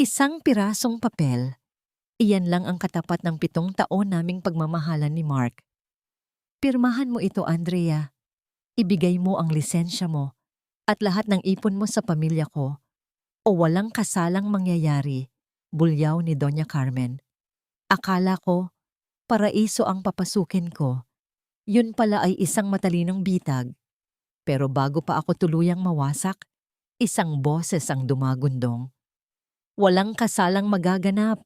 Isang pirasong papel. Iyan lang ang katapat ng 7 taon naming pagmamahalan ni Mark. Pirmahan mo ito, Andrea. Ibigay mo ang lisensya mo at lahat ng ipon mo sa pamilya ko o walang kasalang mangyayari, bulyaw ni Doña Carmen. Akala ko, paraiso ang papasukin ko. Yun pala ay isang matalinong bitag. Pero bago pa ako tuluyang mawasak, isang boses ang dumagundong. Walang kasalang magaganap,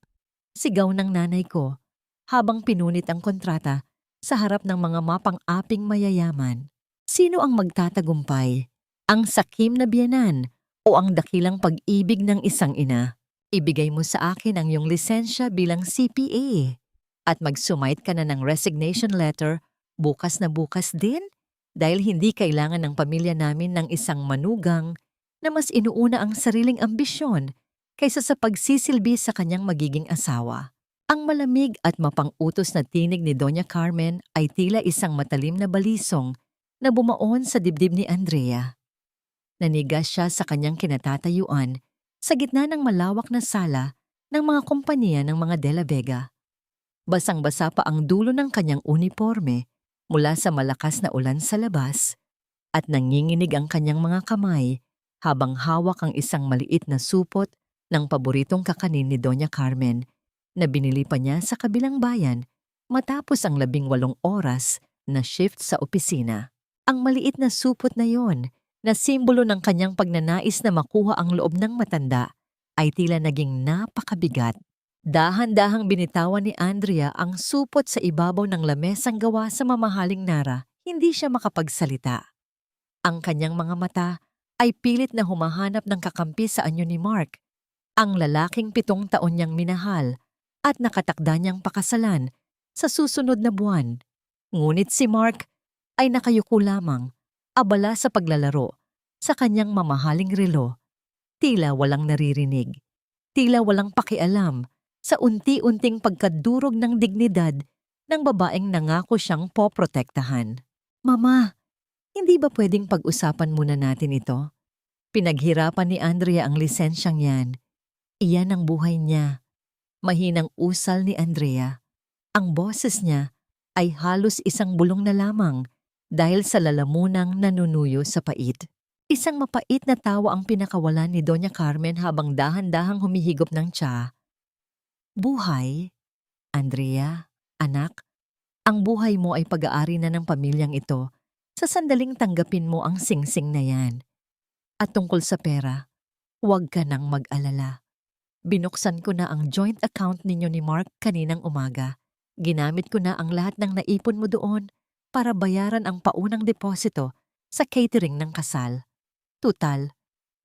sigaw ng nanay ko habang pinunit ang kontrata sa harap ng mga mapang-aping mayayaman. Sino ang magtatagumpay? Ang sakim na biyenan o ang dakilang pag-ibig ng isang ina? Ibigay mo sa akin ang iyong lisensya bilang CPA at mag-sumite ka na ng resignation letter bukas na bukas din dahil hindi kailangan ng pamilya namin ng isang manugang na mas inuuna ang sariling ambisyon kaysa sa pagsisilbi sa kanyang magiging asawa. Ang malamig at mapang-utos na tinig ni Doña Carmen ay tila isang matalim na balisong na bumaon sa dibdib ni Andrea. Nanigas siya sa kanyang kinatatayuan sa gitna ng malawak na sala ng mga kompanya ng mga De La Vega. Basang-basa pa ang dulo ng kanyang uniforme mula sa malakas na ulan sa labas at nanginginig ang kanyang mga kamay habang hawak ang isang maliit na supot ng paboritong kakanin ni Doña Carmen na binili pa niya sa kabilang bayan matapos ang 18 oras na shift sa opisina. Ang maliit na supot na yon na simbolo ng kanyang pagnanais na makuha ang loob ng matanda ay tila naging napakabigat. Dahan-dahang binitawan ni Andrea ang supot sa ibabaw ng lamesang gawa sa mamahaling Nara, hindi siya makapagsalita. Ang kanyang mga mata ay pilit na humahanap ng kakampi sa anyo ni Mark, ang lalaking 7 taon niyang minahal at nakatakda niyang pakasalan sa susunod na buwan. Ngunit si Mark ay nakayuko lamang, abala sa paglalaro sa kanyang mamahaling relo. Tila walang naririnig, tila walang pakialam sa unti-unting pagkadurog ng dignidad ng babaeng nangako siyang poprotektahan. Mama, hindi ba pwedeng pag-usapan muna natin ito? Pinaghirapan ni Andrea ang lisensyang yan. Iyan ang buhay niya. Mahinang usal ni Andrea. Ang boses niya ay halos isang bulong na lamang dahil sa lalamunang nanunuyo sa pait. Isang mapait na tawa ang pinakawalan ni Doña Carmen habang dahan-dahang humihigop ng tsa. Buhay? Andrea, anak, ang buhay mo ay pag-aari na ng pamilyang ito sa sandaling tanggapin mo ang singsing na yan. At tungkol sa pera, huwag ka nang mag-alala. Binuksan ko na ang joint account ninyo ni Mark kaninang umaga. Ginamit ko na ang lahat ng naipon mo doon para bayaran ang paunang deposito sa catering ng kasal. Tutal,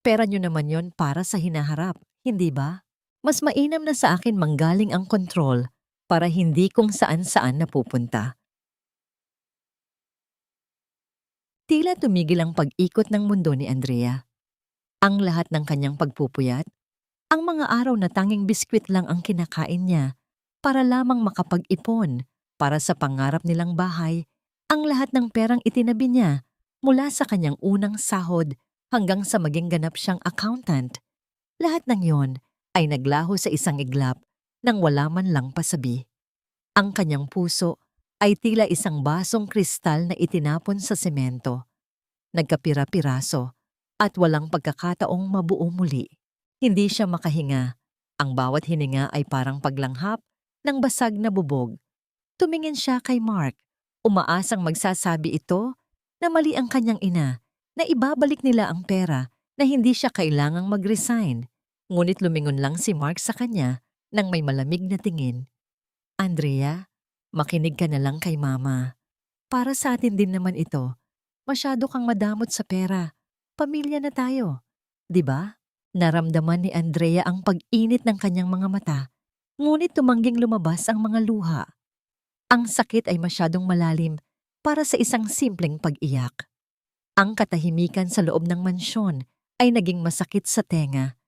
pera nyo naman yon para sa hinaharap, hindi ba? Mas mainam na sa akin manggaling ang kontrol para hindi kung saan-saan napupunta. Tila tumigil ang pag-ikot ng mundo ni Andrea. Ang lahat ng kanyang pagpupuyat, ang mga araw na tanging biskwit lang ang kinakain niya para lamang makapag-ipon para sa pangarap nilang bahay, ang lahat ng perang itinabi niya mula sa kanyang unang sahod hanggang sa maging ganap siyang accountant. Lahat ng yon ay naglaho sa isang iglap nang wala man lang pasabi. Ang kanyang puso ay tila isang basong kristal na itinapon sa semento. Nagkapira-piraso at walang pagkakataong mabuo muli. Hindi siya makahinga. Ang bawat hininga ay parang paglanghap ng basag na bubog. Tumingin siya kay Mark, umaasang magsasabi ito na mali ang kanyang ina, na ibabalik nila ang pera na hindi siya kailangang mag-resign. Ngunit lumingon lang si Mark sa kanya nang may malamig na tingin. Andrea, makinig ka na lang kay Mama. Para sa atin din naman ito. Masyado kang madamot sa pera. Pamilya na tayo. 'Di ba? Naramdaman ni Andrea ang pag-init ng kanyang mga mata, ngunit tumangging lumabas ang mga luha. Ang sakit ay masyadong malalim para sa isang simpleng pag-iyak. Ang katahimikan sa loob ng mansyon ay naging masakit sa tenga.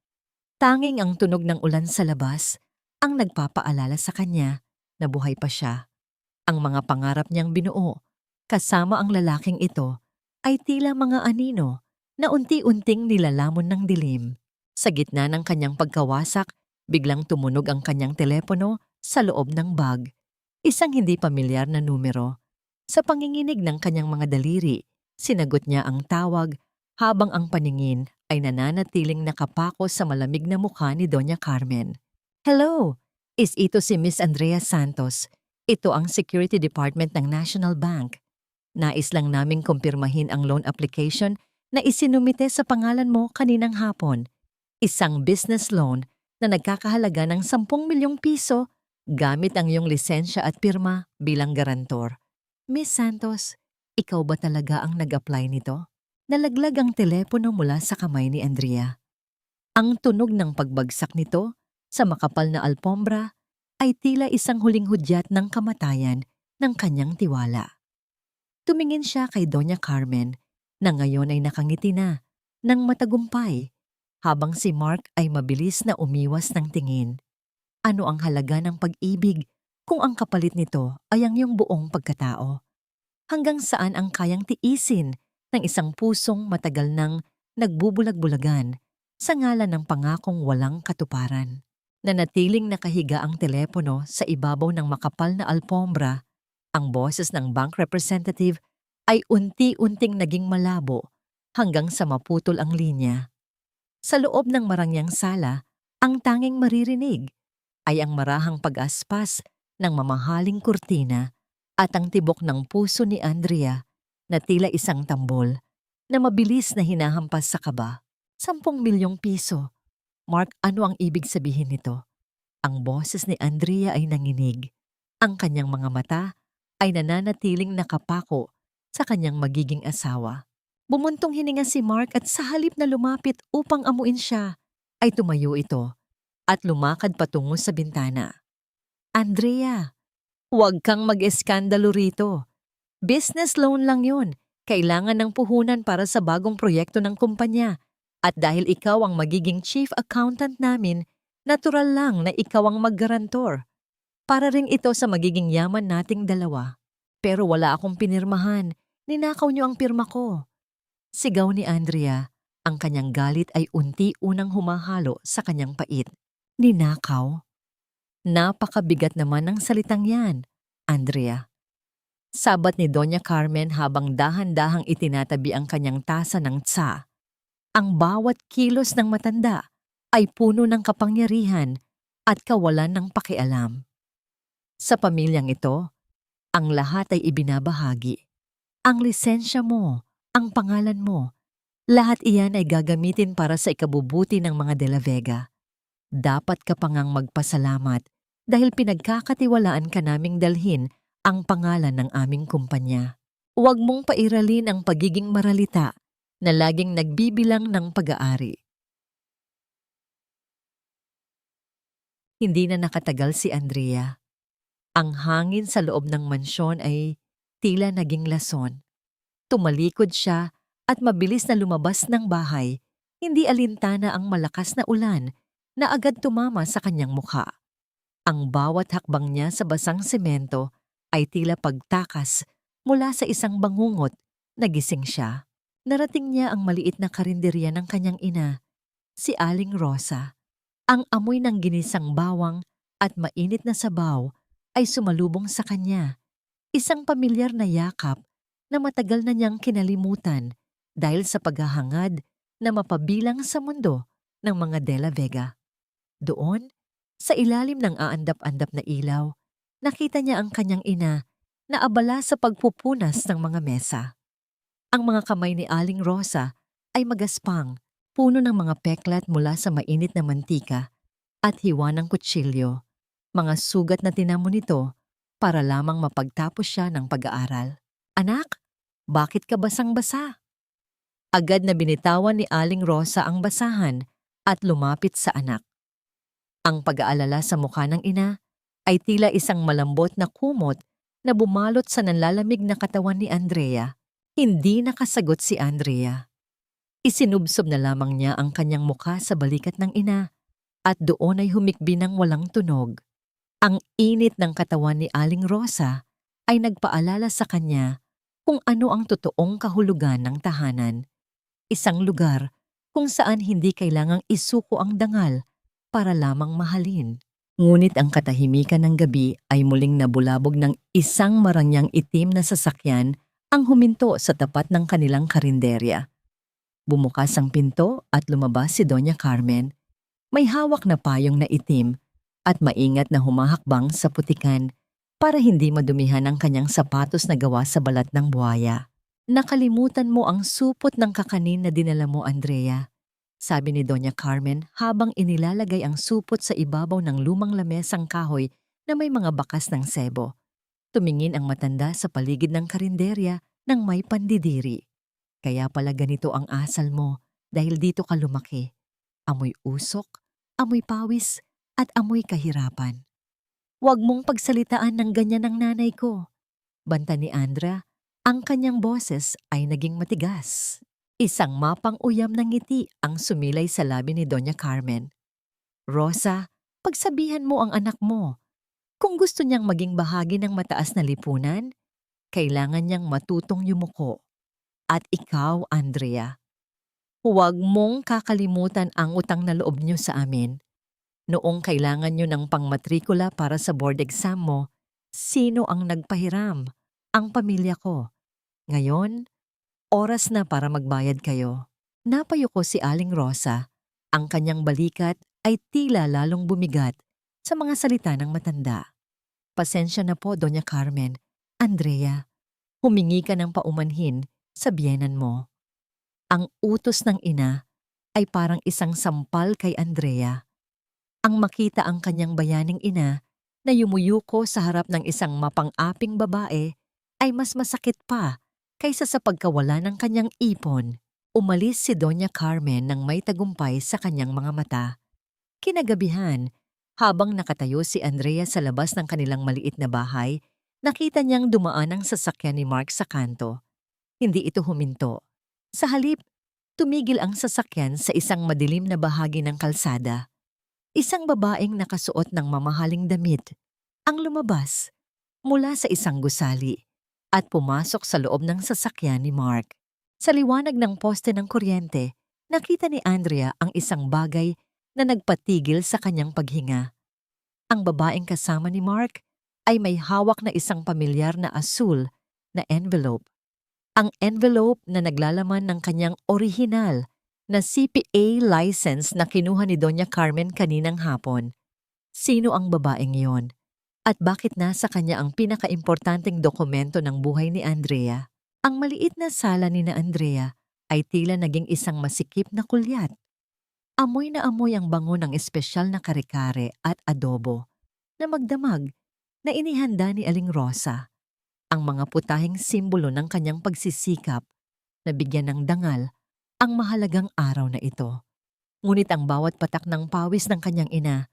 Tanging ang tunog ng ulan sa labas ang nagpapaalala sa kanya na buhay pa siya. Ang mga pangarap niyang binuo, kasama ang lalaking ito, ay tila mga anino na unti-unting nilalamon ng dilim. Sa gitna ng kanyang pagkawasak, Biglang tumunog ang kanyang telepono sa loob ng bag. Isang hindi pamilyar na numero. Sa panginginig ng kanyang mga daliri, sinagot niya ang tawag habang ang paningin ay nananatiling nakapako sa malamig na mukha ni Doña Carmen. Hello! Ito si Miss Andrea Santos. Ito ang Security Department ng National Bank. Nais lang naming kumpirmahin ang loan application na isinumite sa pangalan mo kaninang hapon. Isang business loan na nagkakahalaga ng 10 milyong piso gamit ang iyong lisensya at pirma bilang garantor. Miss Santos, ikaw ba talaga ang nag-apply nito? Nalaglag ang telepono mula sa kamay ni Andrea. Ang tunog ng pagbagsak nito sa makapal na alpombra ay tila isang huling hudyat ng kamatayan ng kanyang tiwala. Tumingin siya kay Doña Carmen na ngayon ay nakangiti na ng matagumpay habang si Mark ay mabilis na umiwas ng tingin. Ano ang halaga ng pag-ibig kung ang kapalit nito ay ang iyong buong pagkatao? Hanggang saan ang kayang tiisin ng isang pusong matagal nang nagbubulag-bulagan sa ngalan ng pangakong walang katuparan? Nanatiling nakahiga ang telepono sa ibabaw ng makapal na alpombra, ang boses ng bank representative ay unti-unting naging malabo hanggang sa maputol ang linya. Sa loob ng marangyang sala, ang tanging maririnig ay ang marahang pag-aspas ng mamahaling kurtina at ang tibok ng puso ni Andrea na tila isang tambol na mabilis na hinahampas sa kaba. 10 milyong piso. Mark, ano ang ibig sabihin nito? Ang boses ni Andrea ay nanginig. Ang kanyang mga mata ay nananatiling nakapako sa kanyang magiging asawa. Bumuntong hininga si Mark at sa halip na lumapit upang amuin siya, ay tumayo ito at lumakad patungo sa bintana. Andrea, huwag kang mag-eskandalo rito. Business loan lang yun. Kailangan ng puhunan para sa bagong proyekto ng kumpanya. At dahil ikaw ang magiging chief accountant namin, natural lang na ikaw ang maggarantor. Para ring ito sa magiging yaman nating dalawa. Pero wala akong pinirmahan. Ninakaw niyo ang pirma ko. Sigaw ni Andrea. Ang kanyang galit ay unti-unang humahalo sa kanyang pait. Ninakaw? Napakabigat naman ng salitang yan, Andrea. Sabat ni Doña Carmen habang dahan-dahang itinatabi ang kanyang tasa ng tsa. Ang bawat kilos ng matanda ay puno ng kapangyarihan at kawalan ng pakialam. Sa pamilyang ito, ang lahat ay ibinabahagi. Ang lisensya mo, ang pangalan mo, lahat iyan ay gagamitin para sa ikabubuti ng mga De La Vega. Dapat ka pa ngang magpasalamat dahil pinagkakatiwalaan ka naming dalhin ang pangalan ng aming kumpanya. Huwag mong pairalin ang pagiging maralita na laging nagbibilang ng pag-aari. Hindi na nakatagal si Andrea. Ang hangin sa loob ng mansyon ay tila naging lason. Tumalikod siya at mabilis na lumabas ng bahay, hindi alintana ang malakas na ulan na agad tumama sa kanyang mukha. Ang bawat hakbang niya sa basang semento ay tila pagtakas mula sa isang bangungot na gising siya. Narating niya ang maliit na karinderya ng kanyang ina, si Aling Rosa. Ang amoy ng ginisang bawang at mainit na sabaw ay sumalubong sa kanya. Isang pamilyar na yakap na matagal na niyang kinalimutan dahil sa paghahangad na mapabilang sa mundo ng mga De La Vega. Doon, sa ilalim ng aandap-andap na ilaw, nakita niya ang kanyang ina na abala sa pagpupunas ng mga mesa. Ang mga kamay ni Aling Rosa ay magaspang, puno ng mga peklat mula sa mainit na mantika at hiwa ng kutsilyo, mga sugat na tinamo nito para lamang mapagtapos siya ng pag-aaral. Anak, bakit ka basang-basa? Agad na binitawan ni Aling Rosa ang basahan at lumapit sa anak. Ang pag-aalala sa mukha ng ina ay tila isang malambot na kumot na bumalot sa nanlalamig na katawan ni Andrea. Hindi nakasagot si Andrea. Isinubsob na lamang niya ang kanyang mukha sa balikat ng ina at doon ay humikbi ng walang tunog. Ang init ng katawan ni Aling Rosa ay nagpaalala sa kanya kung ano ang totoong kahulugan ng tahanan. Isang lugar kung saan hindi kailangang isuko ang dangal para lamang mahalin. Ngunit ang katahimikan ng gabi ay muling nabulabog ng isang marangyang itim na sasakyan ang huminto sa tapat ng kanilang karinderya. Bumukas ang pinto at lumabas si Doña Carmen. May hawak na payong na itim at maingat na humahakbang sa putikan para hindi madumihan ang kanyang sapatos na gawa sa balat ng buhaya. "Nakalimutan mo ang supot ng kakanin na dinala mo, Andrea," sabi ni Doña Carmen habang inilalagay ang supot sa ibabaw ng lumang lamesang kahoy na may mga bakas ng sebo. Tumingin ang matanda sa paligid ng karinderya nang may pandidiri. "Kaya pala ganito ang asal mo dahil dito ka lumaki. Amoy usok, amoy pawis, at amoy kahirapan." "Huwag mong pagsalitaan ng ganyan ng nanay ko," banta ni Andrea. Ang kanyang boses ay naging matigas. Isang mapang-uyam na ngiti ang sumilay sa labi ni Doña Carmen. "Rosa, pagsabihan mo ang anak mo. Kung gusto niyang maging bahagi ng mataas na lipunan, kailangan niyang matutong yumuko. At ikaw, Andrea, huwag mong kakalimutan ang utang na loob niyo sa amin. Noong kailangan niyo ng pangmatrikula para sa board exam mo, sino ang nagpahiram? Ang pamilya ko. Ngayon, oras na para magbayad kayo." Napayuko si Aling Rosa. Ang kanyang balikat ay tila lalong bumigat sa mga salita ng matanda. "Pasensya na po, Doña Carmen. Andrea, humingi ka ng paumanhin sa biyenan mo." Ang utos ng ina ay parang isang sampal kay Andrea. Ang makita ang kanyang bayaning ina na yumuyuko sa harap ng isang mapang-aping babae ay mas masakit pa kaysa sa pagkawala ng kanyang ipon. Umalis si Doña Carmen nang may tagumpay sa kanyang mga mata. Kinagabihan, habang nakatayo si Andrea sa labas ng kanilang maliit na bahay, nakita niyang dumaan ang sasakyan ni Mark sa kanto. Hindi ito huminto. Sa halip, tumigil ang sasakyan sa isang madilim na bahagi ng kalsada. Isang babaeng nakasuot ng mamahaling damit ang lumabas mula sa isang gusali at pumasok sa loob ng sasakyan ni Mark. Sa liwanag ng poste ng kuryente, nakita ni Andrea ang isang bagay na nagpatigil sa kanyang paghinga. Ang babaeng kasama ni Mark ay may hawak na isang pamilyar na asul na envelope. Ang envelope na naglalaman ng kanyang orihinal na CPA license na kinuha ni Doña Carmen kaninang hapon. Sino ang babaeng iyon? At bakit nasa kanya ang pinakaimportanteng dokumento ng buhay ni Andrea? Ang maliit na sala ni na Andrea ay tila naging isang masikip na kulyat. Amoy na amoy ang bango ng espesyal na kare-kare at adobo na magdamag na inihanda ni Aling Rosa. Ang mga putahing simbolo ng kanyang pagsisikap na bigyan ng dangal ang mahalagang araw na ito. Ngunit ang bawat patak ng pawis ng kanyang ina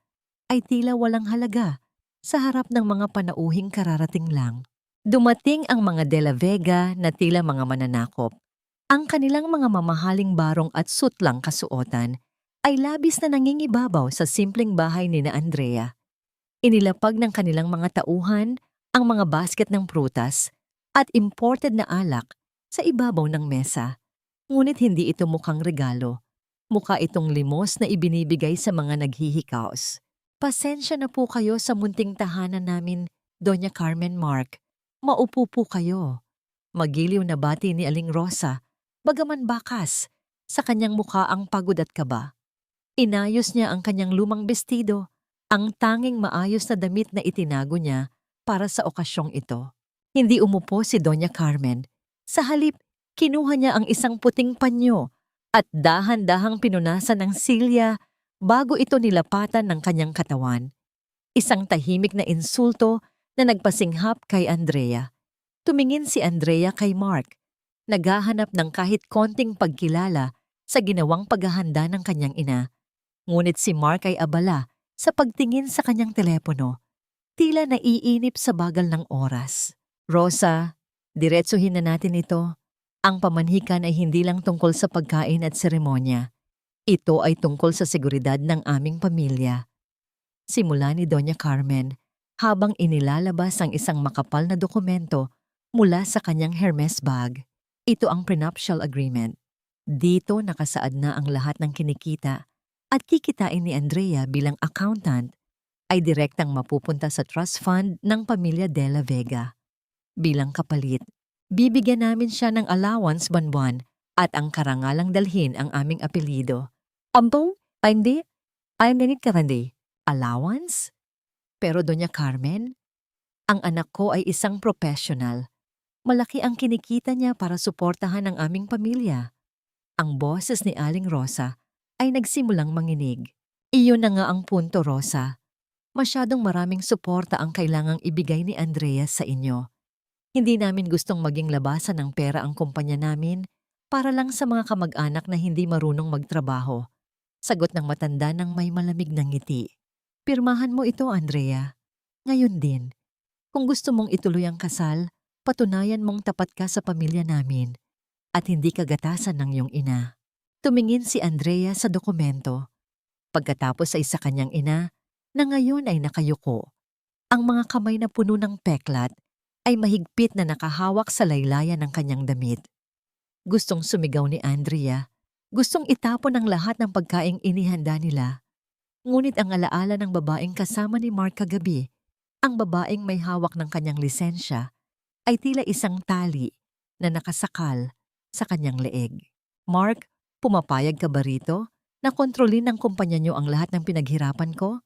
ay tila walang halaga sa harap ng mga panauhing kararating lang. Dumating ang mga De La Vega na tila mga mananakop. Ang kanilang mga mamahaling barong at sutlang kasuotan ay labis na nangingibabaw sa simpleng bahay ni na Andrea. Inilapag ng kanilang mga tauhan ang mga basket ng prutas at imported na alak sa ibabaw ng mesa. Ngunit hindi ito mukhang regalo. Mukha itong limos na ibinibigay sa mga naghihikaos. "Pasensya na po kayo sa munting tahanan namin, Doña Carmen, Mark. Maupo po kayo." Magiliw na bati ni Aling Rosa, bagaman bakas sa kanyang mukha ang pagod at kaba. Inayos niya ang kanyang lumang bestido, ang tanging maayos na damit na itinago niya para sa okasyong ito. Hindi umupo si Doña Carmen. Sa halip, kinuha niya ang isang puting panyo at dahan-dahang pinunasan ng silya bago ito nilapatan ng kanyang katawan. Isang tahimik na insulto na nagpasinghap kay Andrea. Tumingin si Andrea kay Mark, naghahanap ng kahit konting pagkilala sa ginawang paghahanda ng kanyang ina. Ngunit si Mark ay abala sa pagtingin sa kanyang telepono, tila naiinip sa bagal ng oras. "Rosa, diretsuhin na natin ito. Ang pamanhikan ay hindi lang tungkol sa pagkain at seremonya. Ito ay tungkol sa seguridad ng aming pamilya." Simula ni Doña Carmen habang inilalabas ang isang makapal na dokumento mula sa kanyang Hermes bag. Ito ang prenuptial agreement. Dito nakasaad na ang lahat ng kinikita at kikitain ni Andrea bilang accountant ay direktang mapupunta sa trust fund ng pamilya De La Vega. Bilang kapalit, bibigyan namin siya ng allowance buwan-buwan at ang karangalang dalhin ang aming apelyido. Ampong, hindi, ay ningit ka hindi. Allowance? Pero Doña Carmen, ang anak ko ay isang professional. Malaki ang kinikita niya para suportahan ang aming pamilya. Ang boses ni Aling Rosa ay nagsimulang manginig. Iyon na nga ang punto, Rosa. Masyadong maraming suporta ang kailangang ibigay ni Andrea sa inyo. Hindi namin gustong maging labasan ng pera ang kumpanya namin para lang sa mga kamag-anak na hindi marunong magtrabaho. Sagot ng matanda ng may malamig na ngiti. Pirmahan mo ito, Andrea. Ngayon din, kung gusto mong ituloy ang kasal, patunayan mong tapat ka sa pamilya namin at hindi kagatasan ng iyong ina. Tumingin si Andrea sa dokumento. Pagkatapos ay sa kanyang ina, na ngayon ay nakayuko. Ang mga kamay na puno ng peklat ay mahigpit na nakahawak sa laylayan ng kanyang damit. Gustong sumigaw ni Andrea. Gustong itapon ang lahat ng pagkaing inihanda nila. Ngunit ang alaala ng babaeng kasama ni Mark kagabi, ang babaeng may hawak ng kanyang lisensya, ay tila isang tali na nakasakal sa kanyang leeg. Mark, pumapayag ka ba rito na kontrolin ng kumpanya niyo ang lahat ng pinaghirapan ko?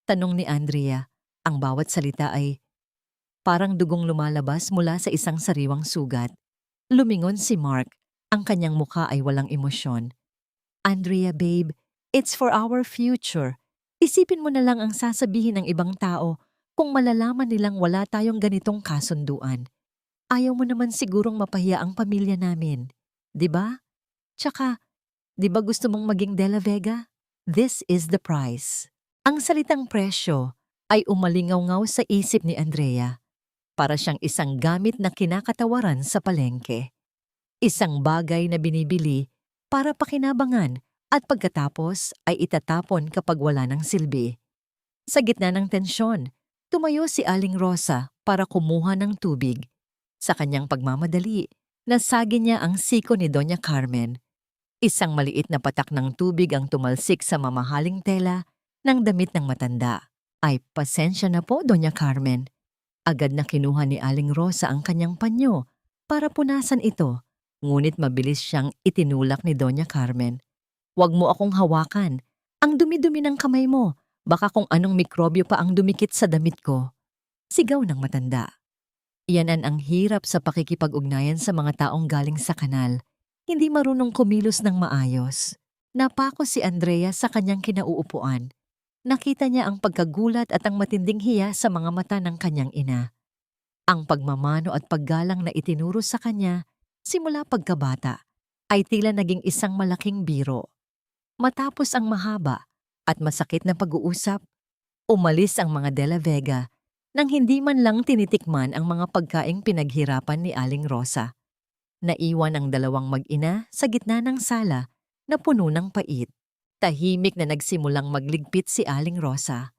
Tanong ni Andrea. Ang bawat salita ay parang dugong lumalabas mula sa isang sariwang sugat. Lumingon si Mark. Ang kanyang mukha ay walang emosyon. Andrea, babe, it's for our future. Isipin mo na lang ang sasabihin ng ibang tao kung malalaman nilang wala tayong ganitong kasunduan. Ayaw mo naman sigurong mapahiya ang pamilya namin. 'Di ba? Tsaka, 'di ba gusto mong maging De La Vega? This is the price. Ang salitang presyo ay umalingaw-ngaw sa isip ni Andrea. Para siyang isang gamit na kinakatawaran sa palengke. Isang bagay na binibili para pakinabangan at pagkatapos ay itatapon kapag wala ng silbi. Sa gitna ng tensyon, tumayo si Aling Rosa para kumuha ng tubig. Sa kanyang pagmamadali, nasagi niya ang siko ni Doña Carmen. Isang maliit na patak ng tubig ang tumalsik sa mamahaling tela ng damit ng matanda. Ay, pasensya na po, Doña Carmen. Agad na kinuha ni Aling Rosa ang kanyang panyo para punasan ito, ngunit mabilis siyang itinulak ni Doña Carmen. Huwag mo akong hawakan. Ang dumi-dumi ng kamay mo. Baka kung anong mikrobyo pa ang dumikit sa damit ko. Sigaw ng matanda. Iyanan ang hirap sa pakikipag-ugnayan sa mga taong galing sa kanal. Hindi marunong kumilos ng maayos. Napako si Andrea sa kanyang kinauupuan. Nakita niya ang pagkagulat at ang matinding hiya sa mga mata ng kanyang ina. Ang pagmamano at paggalang na itinuro sa kanya simula pagkabata ay tila naging isang malaking biro. Matapos ang mahaba at masakit na pag-uusap, umalis ang mga De La Vega nang hindi man lang tinitikman ang mga pagkaing pinaghirapan ni Aling Rosa. Naiwan ang dalawang mag-ina sa gitna ng sala na puno ng pait. Tahimik na nagsimulang magligpit si Aling Rosa.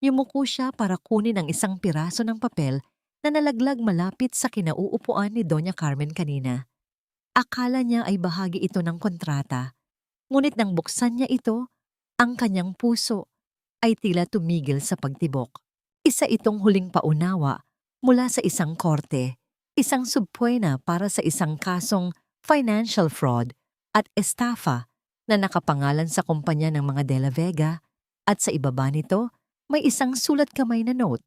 Yumuko siya para kunin ang isang piraso ng papel na nalaglag malapit sa kinauupuan ni Doña Carmen kanina. Akala niya ay bahagi ito ng kontrata. Ngunit nang buksan niya ito, ang kanyang puso ay tila tumigil sa pagtibok. Isa itong huling paunawa mula sa isang korte, isang subpuena para sa isang kasong financial fraud at estafa na nakapangalan sa kumpanya ng mga De La Vega at sa ibaba nito may isang sulat kamay na note.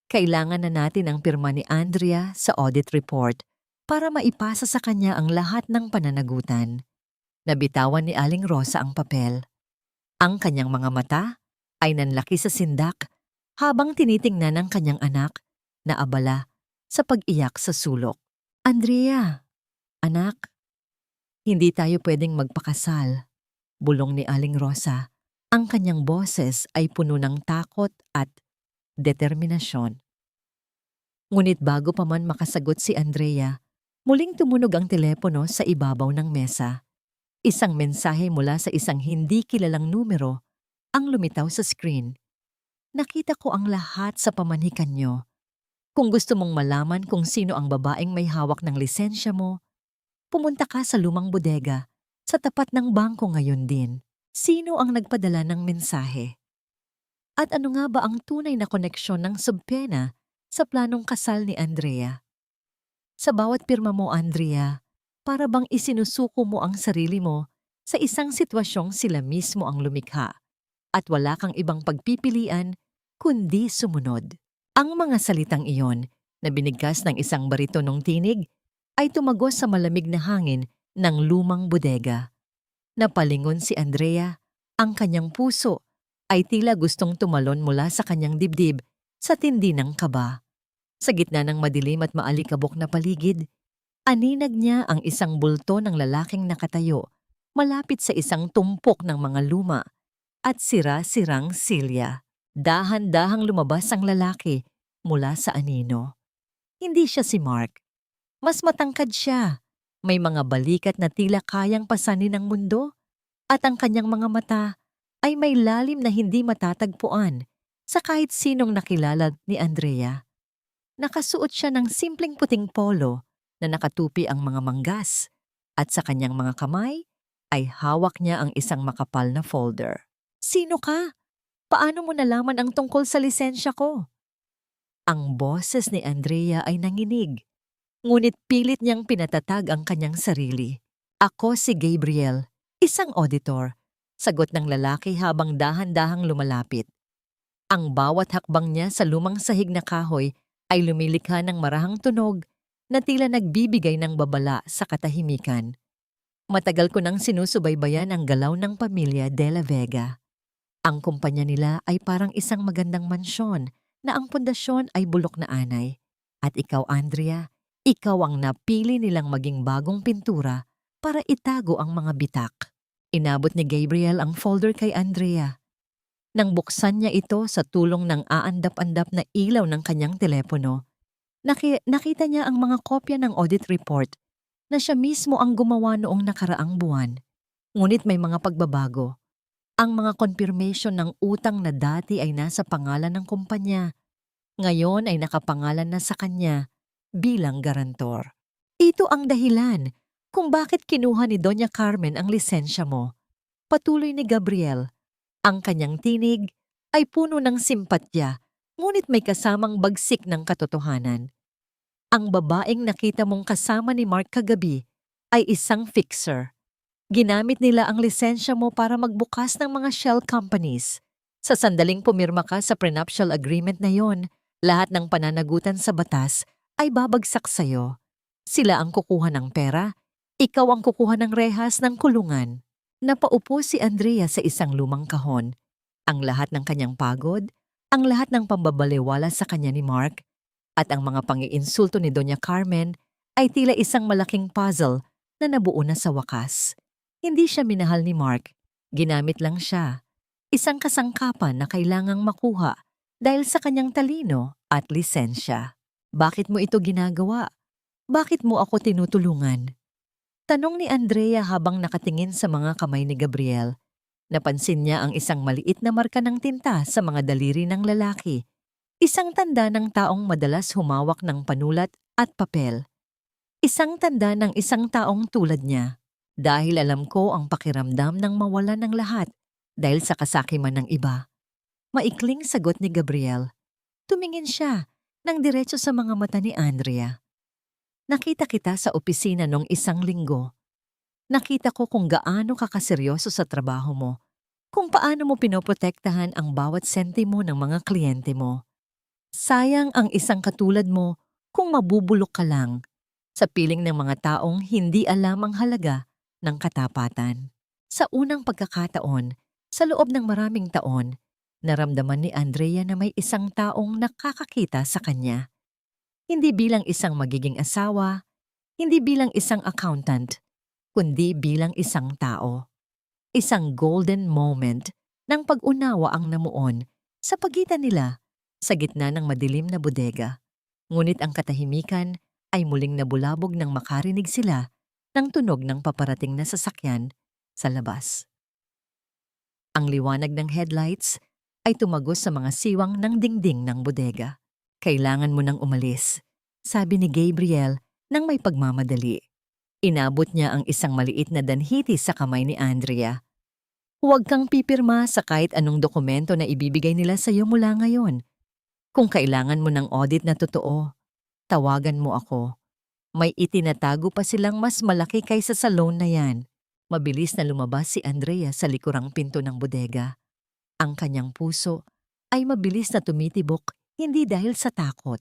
Kailangan na natin ang pirma ni Andrea sa audit report para maipasa sa kanya ang lahat ng pananagutan. Nabitawan ni Aling Rosa ang papel. Ang kanyang mga mata ay nanlaki sa sindak habang tinitingnan ng kanyang anak na abala sa pag-iyak sa sulok. Andrea, anak, hindi tayo pwedeng magpakasal, bulong ni Aling Rosa. Ang kanyang boses ay puno ng takot at determinasyon. Ngunit bago pa man makasagot si Andrea, muling tumunog ang telepono sa ibabaw ng mesa. Isang mensahe mula sa isang hindi kilalang numero ang lumitaw sa screen. Nakita ko ang lahat sa pamanhikan nyo. Kung gusto mong malaman kung sino ang babaeng may hawak ng lisensya mo, pumunta ka sa lumang bodega sa tapat ng bangko ngayon din. Sino ang nagpadala ng mensahe? At ano nga ba ang tunay na koneksyon ng subpena sa planong kasal ni Andrea? Sa bawat pirma mo, Andrea, para bang isinusuko mo ang sarili mo sa isang sitwasyong sila mismo ang lumikha at wala kang ibang pagpipilian kundi sumunod. Ang mga salitang iyon na binigkas ng isang baritonong tinig ay tumagos sa malamig na hangin ng lumang bodega. Napalingon si Andrea, ang kanyang puso ay tila gustong tumalon mula sa kanyang dibdib sa tindi ng kaba. Sa gitna ng madilim at maalikabok na paligid, aninag niya ang isang bulto ng lalaking nakatayo malapit sa isang tumpok ng mga luma at sira-sirang silya. Dahan-dahang lumabas ang lalaki mula sa anino. Hindi siya si Mark. Mas matangkad siya. May mga balikat na tila kayang pasanin ng mundo at ang kanyang mga mata ay may lalim na hindi matatagpuan sa kahit sinong nakilala ni Andrea. Nakasuot siya ng simpleng puting polo na nakatupi ang mga manggas at sa kanyang mga kamay ay hawak niya ang isang makapal na folder. Sino ka? Paano mo nalaman ang tungkol sa lisensya ko? Ang boses ni Andrea ay nanginig, ngunit pilit niyang pinatatag ang kanyang sarili. Ako si Gabriel, isang auditor, sagot ng lalaki habang dahan-dahang lumalapit. Ang bawat hakbang niya sa lumang sahig na kahoy ay lumilikha ng marahang tunog na tila nagbibigay ng babala sa katahimikan. Matagal ko nang sinusubaybayan ang galaw ng pamilya De La Vega. Ang kumpanya nila ay parang isang magandang mansyon na ang pundasyon ay bulok na anay. At ikaw, Andrea, ikaw ang napili nilang maging bagong pintura para itago ang mga bitak. Inabot ni Gabriel ang folder kay Andrea. Nang buksan niya ito sa tulong ng aandap-andap na ilaw ng kanyang telepono, nakita niya ang mga kopya ng audit report na siya mismo ang gumawa noong nakaraang buwan. Ngunit may mga pagbabago. Ang mga confirmation ng utang na dati ay nasa pangalan ng kumpanya. Ngayon ay nakapangalan na sa kanya bilang garantor. Ito ang dahilan kung bakit kinuha ni Doña Carmen ang lisensya mo. Patuloy ni Gabriel. Ang kanyang tinig ay puno ng simpatya, ngunit may kasamang bagsik ng katotohanan. Ang babaeng nakita mong kasama ni Mark kagabi ay isang fixer. Ginamit nila ang lisensya mo para magbukas ng mga shell companies. Sa sandaling pumirma ka sa prenuptial agreement na yon, lahat ng pananagutan sa batas ay babagsak sa'yo. Sila ang kukuha ng pera, ikaw ang kukuha ng rehas ng kulungan. Napaupo si Andrea sa isang lumang kahon. Ang lahat ng kanyang pagod, ang lahat ng pambabaliwala sa kanya ni Mark, at ang mga pangiinsulto ni Doña Carmen ay tila isang malaking puzzle na nabuo na sa wakas. Hindi siya minahal ni Mark, ginamit lang siya. Isang kasangkapan na kailangang makuha dahil sa kanyang talino at lisensya. Bakit mo ito ginagawa? Bakit mo ako tinutulungan? Tanong ni Andrea habang nakatingin sa mga kamay ni Gabriel. Napansin niya ang isang maliit na marka ng tinta sa mga daliri ng lalaki. Isang tanda ng taong madalas humawak ng panulat at papel. Isang tanda ng isang taong tulad niya. Dahil alam ko ang pakiramdam ng mawala ng lahat dahil sa kasakiman ng iba. Maikling sagot ni Gabriel. Tumingin siya ng diretso sa mga mata ni Andrea. Nakita kita sa opisina nung isang linggo. Nakita ko kung gaano ka kaseryoso sa trabaho mo, kung paano mo pinoprotektahan ang bawat sentimo ng mga kliyente mo. Sayang ang isang katulad mo kung mabubulok ka lang sa piling ng mga taong hindi alam ang halaga ng katapatan. Sa unang pagkakataon, sa loob ng maraming taon, naramdaman ni Andrea na may isang taong nakakakita sa kanya. Hindi bilang isang magiging asawa, hindi bilang isang accountant, kundi bilang isang tao. Isang golden moment ng pag-unawa ang namuon sa pagitan nila sa gitna ng madilim na bodega. Ngunit ang katahimikan ay muling nabulabog nang makarinig sila ng tunog ng paparating na sasakyan sa labas. Ang liwanag ng headlights ay tumagos sa mga siwang ng dingding ng bodega. Kailangan mo nang umalis, sabi ni Gabriel nang may pagmamadali. Inabot niya ang isang maliit na danhiti sa kamay ni Andrea. Huwag kang pipirma sa kahit anong dokumento na ibibigay nila sa iyo mula ngayon. Kung kailangan mo ng audit na totoo, tawagan mo ako. May itinatago pa silang mas malaki kaysa sa loan na yan. Mabilis na lumabas si Andrea sa likurang pinto ng bodega. Ang kanyang puso ay mabilis na tumitibok hindi dahil sa takot,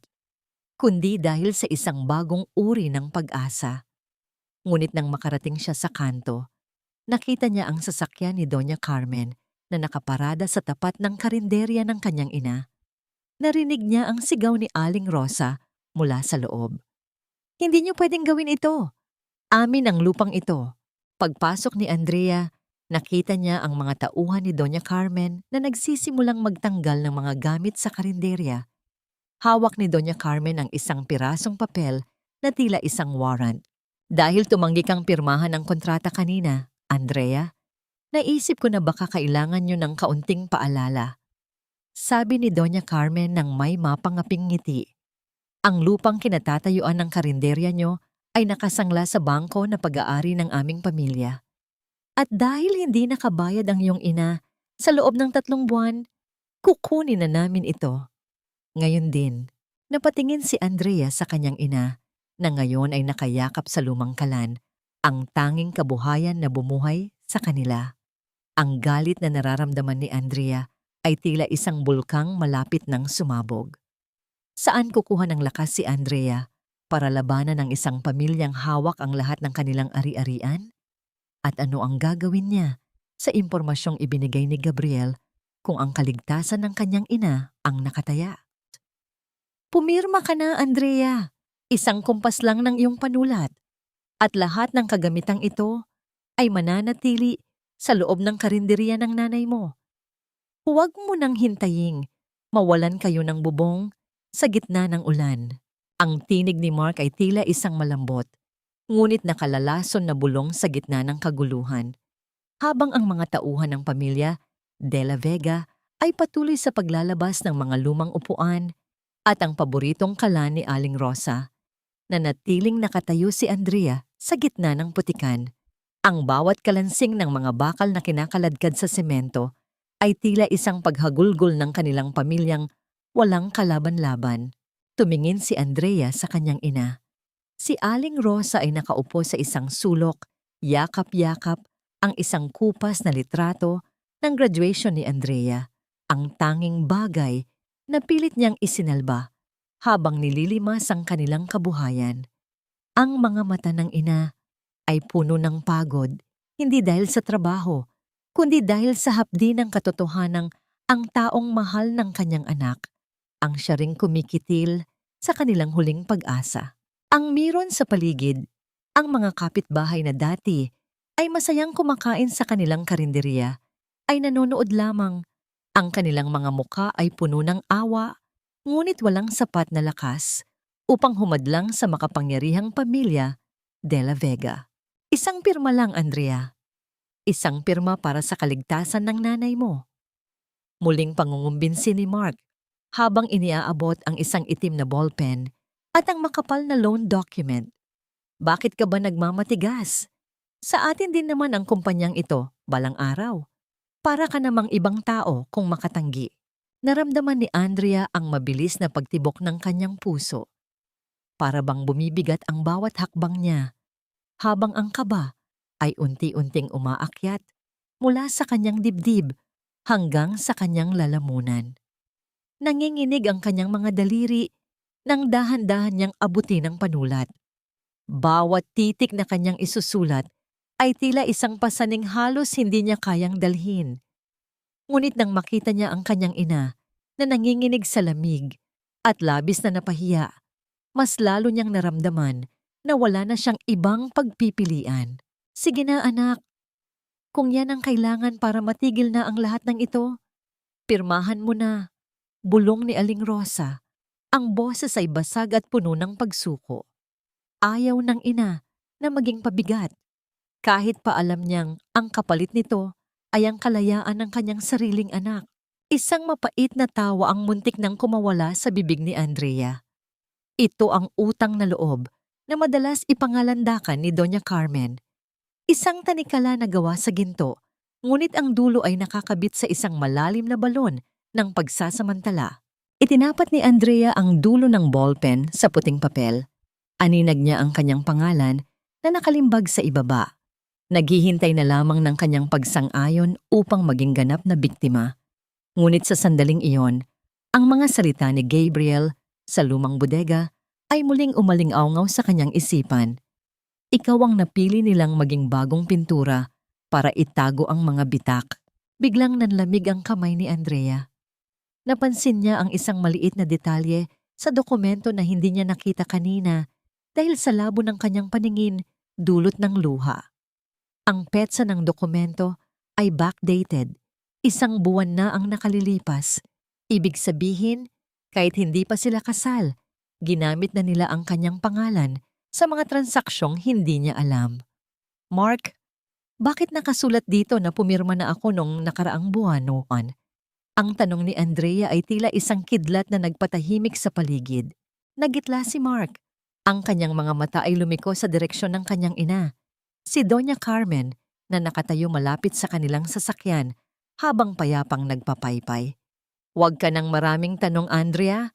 kundi dahil sa isang bagong uri ng pag-asa. Ngunit nang makarating siya sa kanto, nakita niya ang sasakyan ni Doña Carmen na nakaparada sa tapat ng karinderya ng kanyang ina. Narinig niya ang sigaw ni Aling Rosa mula sa loob. Hindi niyo pwedeng gawin ito. Amin ang lupang ito. Pagpasok ni Andrea, nakita niya ang mga tauhan ni Doña Carmen na nagsisimulang magtanggal ng mga gamit sa karinderya. Hawak ni Doña Carmen ang isang pirasong papel na tila isang warrant. Dahil tumanggi kang pirmahan ang kontrata kanina, Andrea, naisip ko na baka kailangan niyo ng kaunting paalala. Sabi ni Doña Carmen nang may mapangaping ngiti. Ang lupang kinatatayuan ng karinderya niyo ay nakasangla sa bangko na pag-aari ng aming pamilya. At dahil hindi nakabayad ang iyong ina, sa loob ng 3 buwan, kukunin na namin ito. Ngayon din, napatingin si Andrea sa kanyang ina na ngayon ay nakayakap sa lumang kalan, ang tanging kabuhayan na bumuhay sa kanila. Ang galit na nararamdaman ni Andrea ay tila isang bulkang malapit ng sumabog. Saan kukuha ng lakas si Andrea para labanan ng isang pamilyang hawak ang lahat ng kanilang ari-arian? At ano ang gagawin niya sa impormasyong ibinigay ni Gabriel kung ang kaligtasan ng kanyang ina ang nakataya? Pumirma ka na, Andrea. Isang kumpas lang ng iyong panulat. At lahat ng kagamitang ito ay mananatili sa loob ng karinderya ng nanay mo. Huwag mo nang hintayin mawalan kayo ng bubong sa gitna ng ulan. Ang tinig ni Mark ay tila isang malambot, ngunit nakalalason na bulong sa gitna ng kaguluhan. Habang ang mga tauhan ng pamilya De La Vega ay patuloy sa paglalabas ng mga lumang upuan at ang paboritong kalan ni Aling Rosa, na natiling nakatayo si Andrea sa gitna ng putikan. Ang bawat kalansing ng mga bakal na kinakaladkad sa semento ay tila isang paghagulgol ng kanilang pamilyang walang kalaban-laban. Tumingin si Andrea sa kanyang ina. Si Aling Rosa ay nakaupo sa isang sulok, yakap-yakap ang isang kupas na litrato ng graduation ni Andrea, ang tanging bagay na pilit niyang isinalba habang nililimas ang kanilang kabuhayan. Ang mga mata ng ina ay puno ng pagod, hindi dahil sa trabaho, kundi dahil sa hapdi ng katotohanang ang taong mahal ng kanyang anak ang siya ring kumikitil sa kanilang huling pag-asa. Ang meron sa paligid, ang mga kapitbahay na dati ay masayang kumakain sa kanilang karinderya, ay nanonood lamang. Ang kanilang mga muka ay puno ng awa, ngunit walang sapat na lakas upang humadlang sa makapangyarihang pamilya De La Vega. Isang pirma lang, Andrea. Isang pirma para sa kaligtasan ng nanay mo. Muling pangungumbinsi ni Mark habang iniaabot ang isang itim na ballpen at ang makapal na loan document. Bakit ka ba nagmamatigas? Sa atin din naman ang kumpanyang ito, balang araw. Para ka namang ibang tao kung makatanggi. Naramdaman ni Andrea ang mabilis na pagtibok ng kanyang puso. Para bang bumibigat ang bawat hakbang niya, habang ang kaba ay unti-unting umaakyat mula sa kanyang dibdib hanggang sa kanyang lalamunan. Nanginginig ang kanyang mga daliri nang dahan-dahan niyang abutin ang panulat. Bawat titik na kanyang isusulat ay tila isang pasaning halos hindi niya kayang dalhin. Ngunit nang makita niya ang kanyang ina na nanginginig sa lamig at labis na napahiya, mas lalo niyang naramdaman na wala na siyang ibang pagpipilian. Sige na, anak. Kung yan ang kailangan para matigil na ang lahat ng ito, pirmahan mo na. Bulong ni Aling Rosa. Ang boses ay basag at puno ng pagsuko. Ayaw ng ina na maging pabigat. Kahit pa alam niyang ang kapalit nito ay ang kalayaan ng kanyang sariling anak. Isang mapait na tawa ang muntik nang kumawala sa bibig ni Andrea. Ito ang utang na loob na madalas ipangalandakan ni Doña Carmen. Isang tanikala na gawa sa ginto ngunit ang dulo ay nakakabit sa isang malalim na balon ng pagsasamantala. Itinapat ni Andrea ang dulo ng ballpen sa puting papel. Aninag niya ang kanyang pangalan na nakalimbag sa ibaba. Naghihintay na lamang ng kanyang pagsang-ayon upang maging ganap na biktima. Ngunit sa sandaling iyon, ang mga salita ni Gabriel sa lumang bodega ay muling umaling-awngaw sa kanyang isipan. Ikaw ang napili nilang maging bagong pintura para itago ang mga bitak. Biglang nanlamig ang kamay ni Andrea. Napansin niya ang isang maliit na detalye sa dokumento na hindi niya nakita kanina dahil sa labo ng kanyang paningin dulot ng luha. Ang petsa ng dokumento ay backdated. Isang buwan na ang nakalilipas. Ibig sabihin, kahit hindi pa sila kasal, ginamit na nila ang kanyang pangalan sa mga transaksyong hindi niya alam. Mark, bakit nakasulat dito na pumirma na ako nung nakaraang buwan noon? Ang tanong ni Andrea ay tila isang kidlat na nagpatahimik sa paligid. Nagitla si Mark. Ang kanyang mga mata ay lumiko sa direksyon ng kanyang ina, si Doña Carmen, na nakatayo malapit sa kanilang sasakyan habang payapang nagpapaypay. Huwag ka ng maraming tanong, Andrea.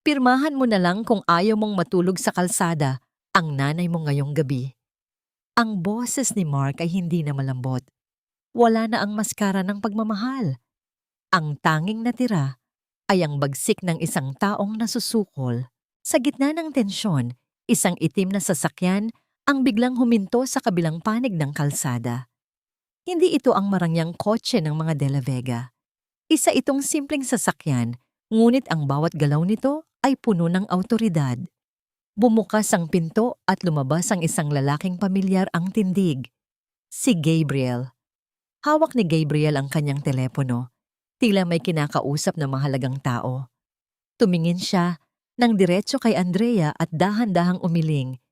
Pirmahan mo na lang kung ayaw mong matulog sa kalsada ang nanay mo ngayong gabi. Ang boses ni Mark ay hindi na malambot. Wala na ang maskara ng pagmamahal. Ang tanging natira ay ang bagsik ng isang taong nasusukol. Sa gitna ng tensyon, isang itim na sasakyan ang biglang huminto sa kabilang panig ng kalsada. Hindi ito ang marangyang kotse ng mga De La Vega. Isa itong simpleng sasakyan, ngunit ang bawat galaw nito ay puno ng awtoridad. Bumukas ang pinto at lumabas ang isang lalaking pamilyar ang tindig. Si Gabriel. Hawak ni Gabriel ang kanyang telepono. Tila may kinakausap na mahalagang tao. Tumingin siya ng diretso kay Andrea at dahan-dahang umiling.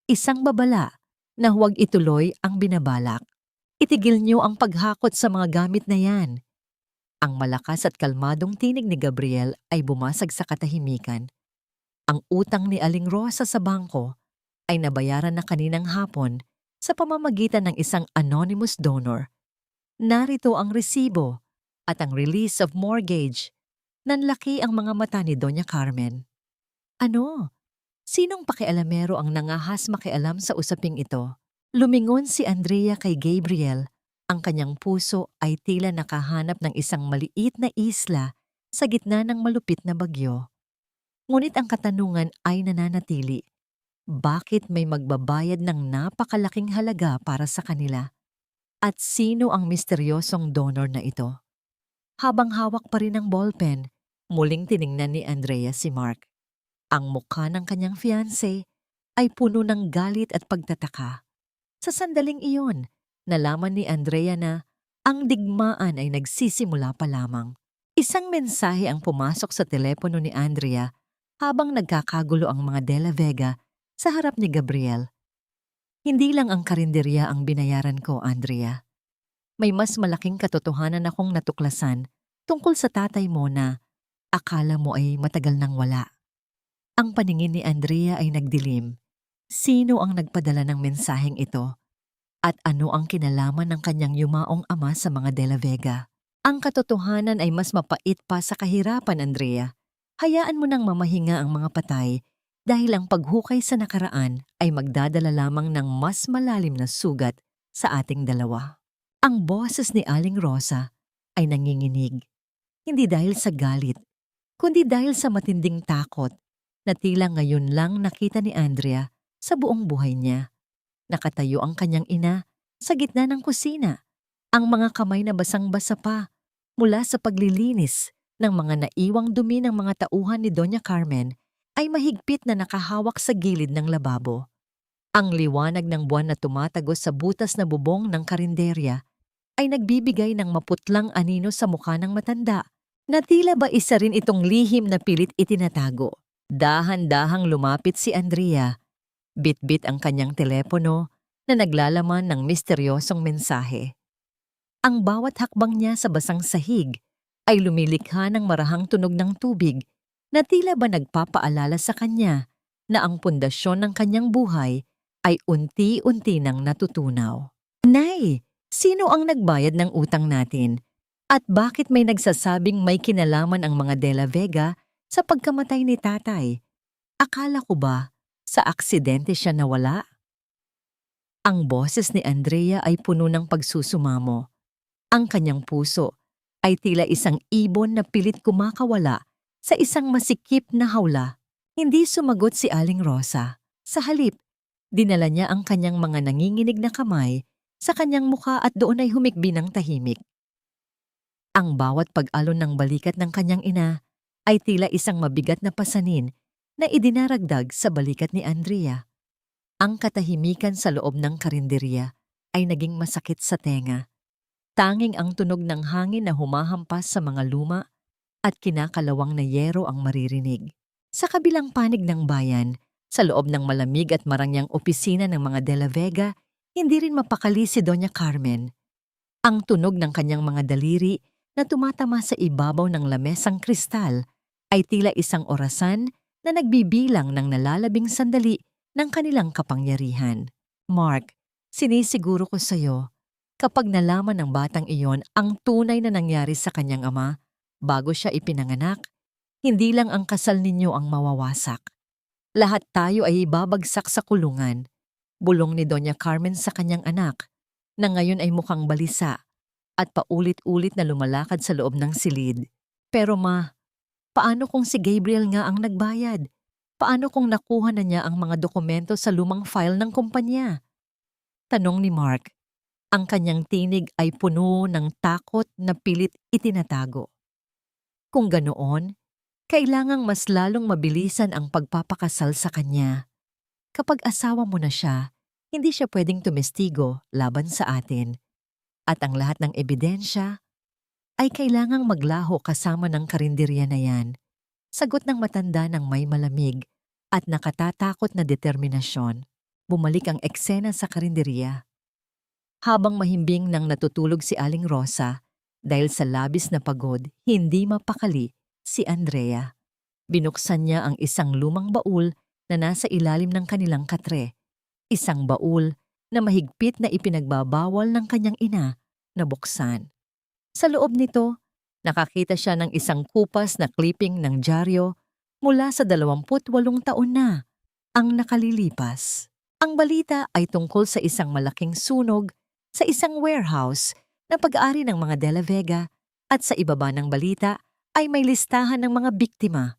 Isang babala na huwag ituloy ang binabalak. Itigil niyo ang paghakot sa mga gamit na yan. Ang malakas at kalmadong tinig ni Gabriel ay bumasag sa katahimikan. Ang utang ni Aling Rosa sa bangko ay nabayaran na kaninang hapon sa pamamagitan ng isang anonymous donor. Narito ang resibo at ang release of mortgage. Nanlaki ang mga mata ni Doña Carmen. Ano? Sinong pakialamero ang nangahas makialam sa usaping ito? Lumingon si Andrea kay Gabriel. Ang kanyang puso ay tila nakahanap ng isang maliit na isla sa gitna ng malupit na bagyo. Ngunit ang katanungan ay nananatili. Bakit may magbabayad ng napakalaking halaga para sa kanila? At sino ang misteryosong donor na ito? Habang hawak pa rin ang ballpen, muling tiningnan ni Andrea si Mark. Ang mukha ng kanyang fiancé ay puno ng galit at pagtataka. Sa sandaling iyon, nalaman ni Andrea na ang digmaan ay nagsisimula pa lamang. Isang mensahe ang pumasok sa telepono ni Andrea habang nagkakagulo ang mga De La Vega sa harap ni Gabriel. Hindi lang ang karinderya ang binayaran ko, Andrea. May mas malaking katotohanan akong natuklasan tungkol sa tatay mo na akala mo ay matagal nang wala. Ang paningin ni Andrea ay nagdilim. Sino ang nagpadala ng mensaheng ito? At ano ang kinalaman ng kanyang yumaong ama sa mga De La Vega? Ang katotohanan ay mas mapait pa sa kahirapan, Andrea. Hayaan mo nang mamahinga ang mga patay dahil ang paghukay sa nakaraan ay magdadala lamang ng mas malalim na sugat sa ating dalawa. Ang boses ni Aling Rosa ay nanginginig. Hindi dahil sa galit, kundi dahil sa matinding takot na tila ngayon lang nakita ni Andrea sa buong buhay niya. Nakatayo ang kanyang ina sa gitna ng kusina, ang mga kamay na basang-basa pa mula sa paglilinis ng mga naiwang dumi ng mga tauhan ni Doña Carmen ay mahigpit na nakahawak sa gilid ng lababo. Ang liwanag ng buwan na tumatagos sa butas na bubong ng karinderya ay nagbibigay ng maputlang anino sa mukha ng matanda na tila ba isa rin itong lihim na pilit itinatago. Dahan-dahang lumapit si Andrea. Bit-bit ang kanyang telepono na naglalaman ng misteryosong mensahe. Ang bawat hakbang niya sa basang sahig ay lumilikha ng marahang tunog ng tubig na tila ba nagpapaalala sa kanya na ang pundasyon ng kanyang buhay ay unti-unti nang natutunaw. Nay, Sino ang nagbayad ng utang natin? At bakit may nagsasabing may kinalaman ang mga De La Vega sa pagkamatay ni tatay? Akala ko ba sa aksidente siya nawala? Ang boses ni Andrea ay puno ng pagsusumamo. Ang kanyang puso ay tila isang ibon na pilit kumakawala sa isang masikip na hawla. Hindi sumagot si Aling Rosa. Sa halip, dinala niya ang kanyang mga nanginginig na kamay sa kanyang mukha at doon ay humikbi ng tahimik. Ang bawat pag-alon ng balikat ng kanyang ina ay tila isang mabigat na pasanin na idinaragdag sa balikat ni Andrea. Ang katahimikan sa loob ng karinderya ay naging masakit sa tenga. Tanging ang tunog ng hangin na humahampas sa mga luma at kinakalawang na yero ang maririnig. Sa kabilang panig ng bayan, sa loob ng malamig at marangyang opisina ng mga De La Vega, hindi rin mapakali si Doña Carmen. Ang tunog ng kanyang mga daliri na tumatama sa ibabaw ng lamesang kristal ay tila isang orasan na nagbibilang ng nalalabing sandali ng kanilang kapangyarihan. Mark, sinisiguro ko sa iyo, kapag nalaman ng batang iyon ang tunay na nangyari sa kanyang ama bago siya ipinanganak, hindi lang ang kasal ninyo ang mawawasak. Lahat tayo ay ibabagsak sa kulungan. Bulong ni Doña Carmen sa kanyang anak, na ngayon ay mukhang balisa at paulit-ulit na lumalakad sa loob ng silid. Pero ma, paano kung si Gabriel nga ang nagbayad? Paano kung nakuha na niya ang mga dokumento sa lumang file ng kumpanya? Tanong ni Mark. Ang kanyang tinig ay puno ng takot na pilit itinatago. Kung ganoon, kailangang mas lalong mabilisan ang pagpapakasal sa kanya. Kapag asawa mo na siya, hindi siya pwedeng tumestigo laban sa atin. At ang lahat ng ebidensya ay kailangang maglaho kasama ng karinderya na yan. Sagot ng matanda ng may malamig at nakatatakot na determinasyon. Bumalik ang eksena sa karinderya. Habang mahimbing nang natutulog si Aling Rosa, dahil sa labis na pagod, hindi mapakali si Andrea. Binuksan niya ang isang lumang baul na nasa ilalim ng kanilang katre. Isang baul na mahigpit na ipinagbabawal ng kanyang ina na buksan. Sa loob nito, nakakita siya ng isang kupas na clipping ng dyaryo mula sa 28 taon na ang nakalilipas. Ang balita ay tungkol sa isang malaking sunog sa isang warehouse na pag-aari ng mga De La Vega at sa ibaba ng balita ay may listahan ng mga biktima.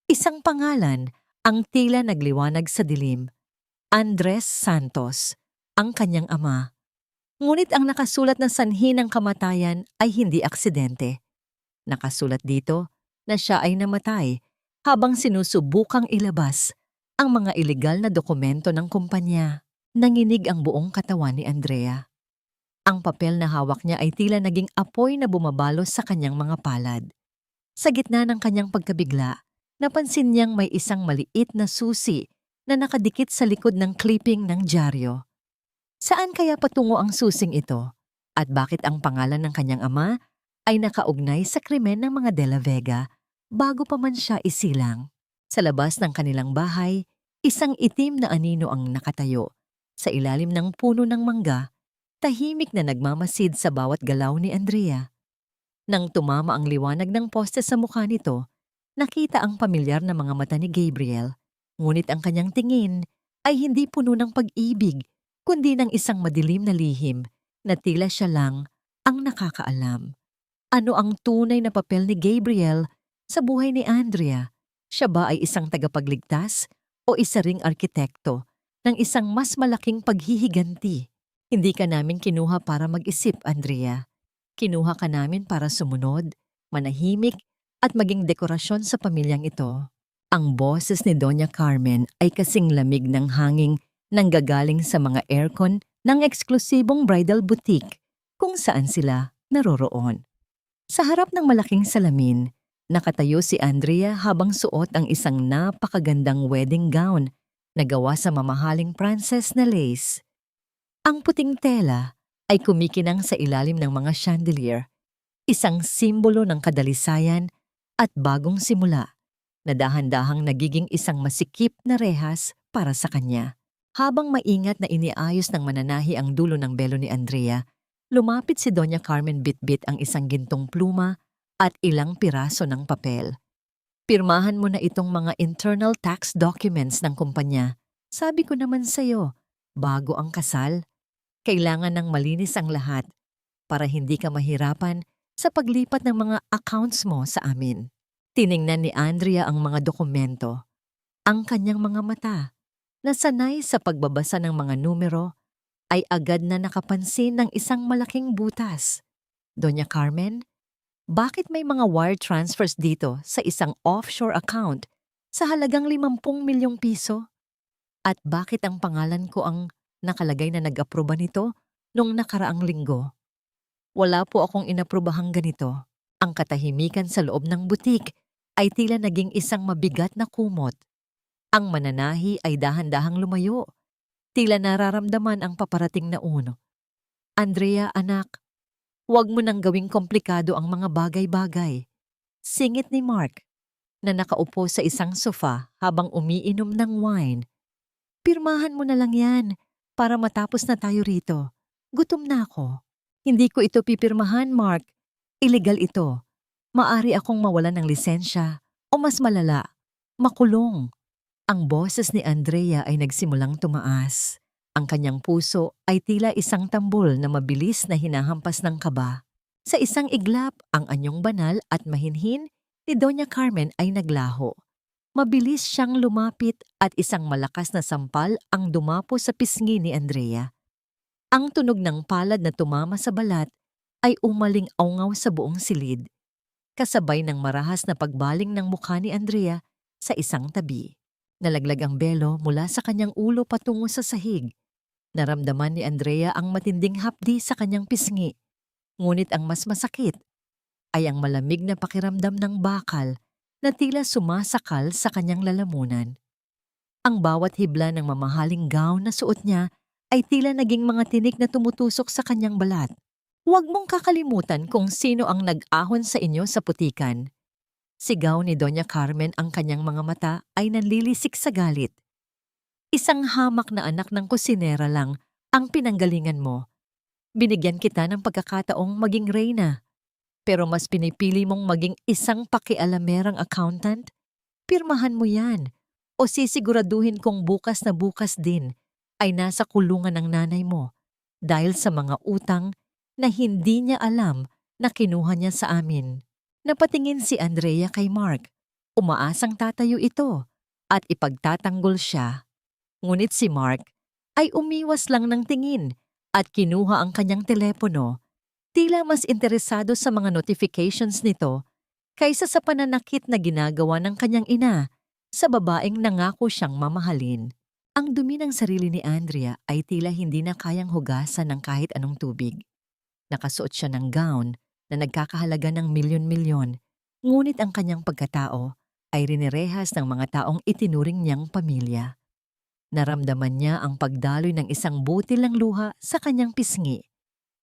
Isang pangalan ang tila nagliwanag sa dilim. Andres Santos, ang kanyang ama. Ngunit ang nakasulat na sanhi ng kamatayan ay hindi aksidente. Nakasulat dito na siya ay namatay habang sinusubukang ilabas ang mga ilegal na dokumento ng kumpanya. Nanginig ang buong katawan ni Andrea. Ang papel na hawak niya ay tila naging apoy na bumabalot sa kanyang mga palad. Sa gitna ng kanyang pagkabigla, napansin niyang may isang maliit na susi na nakadikit sa likod ng clipping ng dyaryo. Saan kaya patungo ang susing ito? At bakit ang pangalan ng kanyang ama ay nakaugnay sa krimen ng mga De La Vega bago pa man siya isilang? Sa labas ng kanilang bahay, isang itim na anino ang nakatayo. Sa ilalim ng puno ng mangga, tahimik na nagmamasid sa bawat galaw ni Andrea. Nang tumama ang liwanag ng poste sa mukha nito, nakita ang pamilyar na mga mata ni Gabriel, ngunit ang kanyang tingin ay hindi puno ng pag-ibig, kundi ng isang madilim na lihim na tila siya lang ang nakakaalam. Ano ang tunay na papel ni Gabriel sa buhay ni Andrea? Siya ba ay isang tagapagligtas o isa ring arkitekto ng isang mas malaking paghihiganti? Hindi ka namin kinuha para mag-isip, Andrea. Kinuha ka namin para sumunod, manahimik, at maging dekorasyon sa pamilyang ito. Ang boses ni Doña Carmen ay kasing lamig ng hanging nanggagaling sa mga aircon ng eksklusibong bridal boutique kung saan sila naroroon. Sa harap ng malaking salamin, nakatayo si Andrea habang suot ang isang napakagandang wedding gown na gawa sa mamahaling Princess na lace. Ang puting tela ay kumikinang sa ilalim ng mga chandelier, isang simbolo ng kadalisayan at bagong simula na dahan-dahang nagiging isang masikip na rehas para sa kanya. Habang maingat na iniayos ng mananahi ang dulo ng belo ni Andrea, Lumapit si Doña Carmen bitbit ang isang gintong pluma at ilang piraso ng papel. Pirmahan mo na itong mga internal tax documents ng kumpanya. Sabi ko naman sa'yo, bago ang kasal, kailangan ng malinis ang lahat para hindi ka mahirapan sa paglipat ng mga accounts mo sa amin. Tiningnan ni Andrea ang mga dokumento. Ang kanyang mga mata, na sanay sa pagbabasa ng mga numero, ay agad na nakapansin ng isang malaking butas. Doña Carmen, bakit may mga wire transfers dito sa isang offshore account sa halagang 50 milyong piso? At bakit ang pangalan ko ang nakalagay na nag-aproba nito nung nakaraang linggo? Wala po akong inaprobahang ganito. Ang katahimikan sa loob ng butik ay tila naging isang mabigat na kumot. Ang mananahi ay dahan-dahang lumayo. Tila nararamdaman ang paparating na uno. Andrea, anak, huwag mo nang gawing komplikado ang mga bagay-bagay. Singit ni Mark, na nakaupo sa isang sofa habang umiinom ng wine. Pirmahan mo na lang yan para matapos na tayo rito. Gutom na ako. Hindi ko ito pipirmahan, Mark. Illegal ito. Maari akong mawalan ng lisensya o mas malala, makulong. Ang boses ni Andrea ay nagsimulang tumaas. Ang kanyang puso ay tila isang tambol na mabilis na hinahampas ng kaba. Sa isang iglap, ang anyong banal at mahinhin ni Doña Carmen ay naglaho. Mabilis siyang lumapit at isang malakas na sampal ang dumapo sa pisngi ni Andrea. Ang tunog ng palad na tumama sa balat ay umaling-aungaw sa buong silid, kasabay ng marahas na pagbaling ng mukha ni Andrea sa isang tabi. Nalaglag ang belo mula sa kanyang ulo patungo sa sahig. Naramdaman ni Andrea ang matinding hapdi sa kanyang pisngi. Ngunit ang mas masakit ay ang malamig na pakiramdam ng bakal na tila sumasakal sa kanyang lalamunan. Ang bawat hibla ng mamahaling gown na suot niya ay tila naging mga tinik na tumutusok sa kanyang balat. Huwag mong kakalimutan kung sino ang nag-ahon sa inyo sa putikan. Sigaw ni Doña Carmen, ang kanyang mga mata ay nanlilisik sa galit. Isang hamak na anak ng kusinera lang ang pinanggalingan mo. Binigyan kita ng pagkakataong maging reyna. Pero mas pinipili mong maging isang pakialamerang accountant? Pirmahan mo yan. O sisiguraduhin kong bukas na bukas din ay nasa kulungan ng nanay mo dahil sa mga utang na hindi niya alam na kinuha niya sa amin. Napatingin si Andrea kay Mark. Umaasang tatayo ito at ipagtatanggol siya. Ngunit si Mark ay umiwas lang ng tingin at kinuha ang kanyang telepono. Tila mas interesado sa mga notifications nito kaysa sa pananakit na ginagawa ng kanyang ina sa babaeng nangako siyang mamahalin. Ang dumi ng sarili ni Andrea ay tila hindi na kayang hugasan ng kahit anong tubig. Nakasuot siya ng gown na nagkakahalaga ng milyon-milyon, ngunit ang kanyang pagkatao ay rinirehas ng mga taong itinuring niyang pamilya. Naramdaman niya ang pagdaloy ng isang butil ng luha sa kanyang pisngi,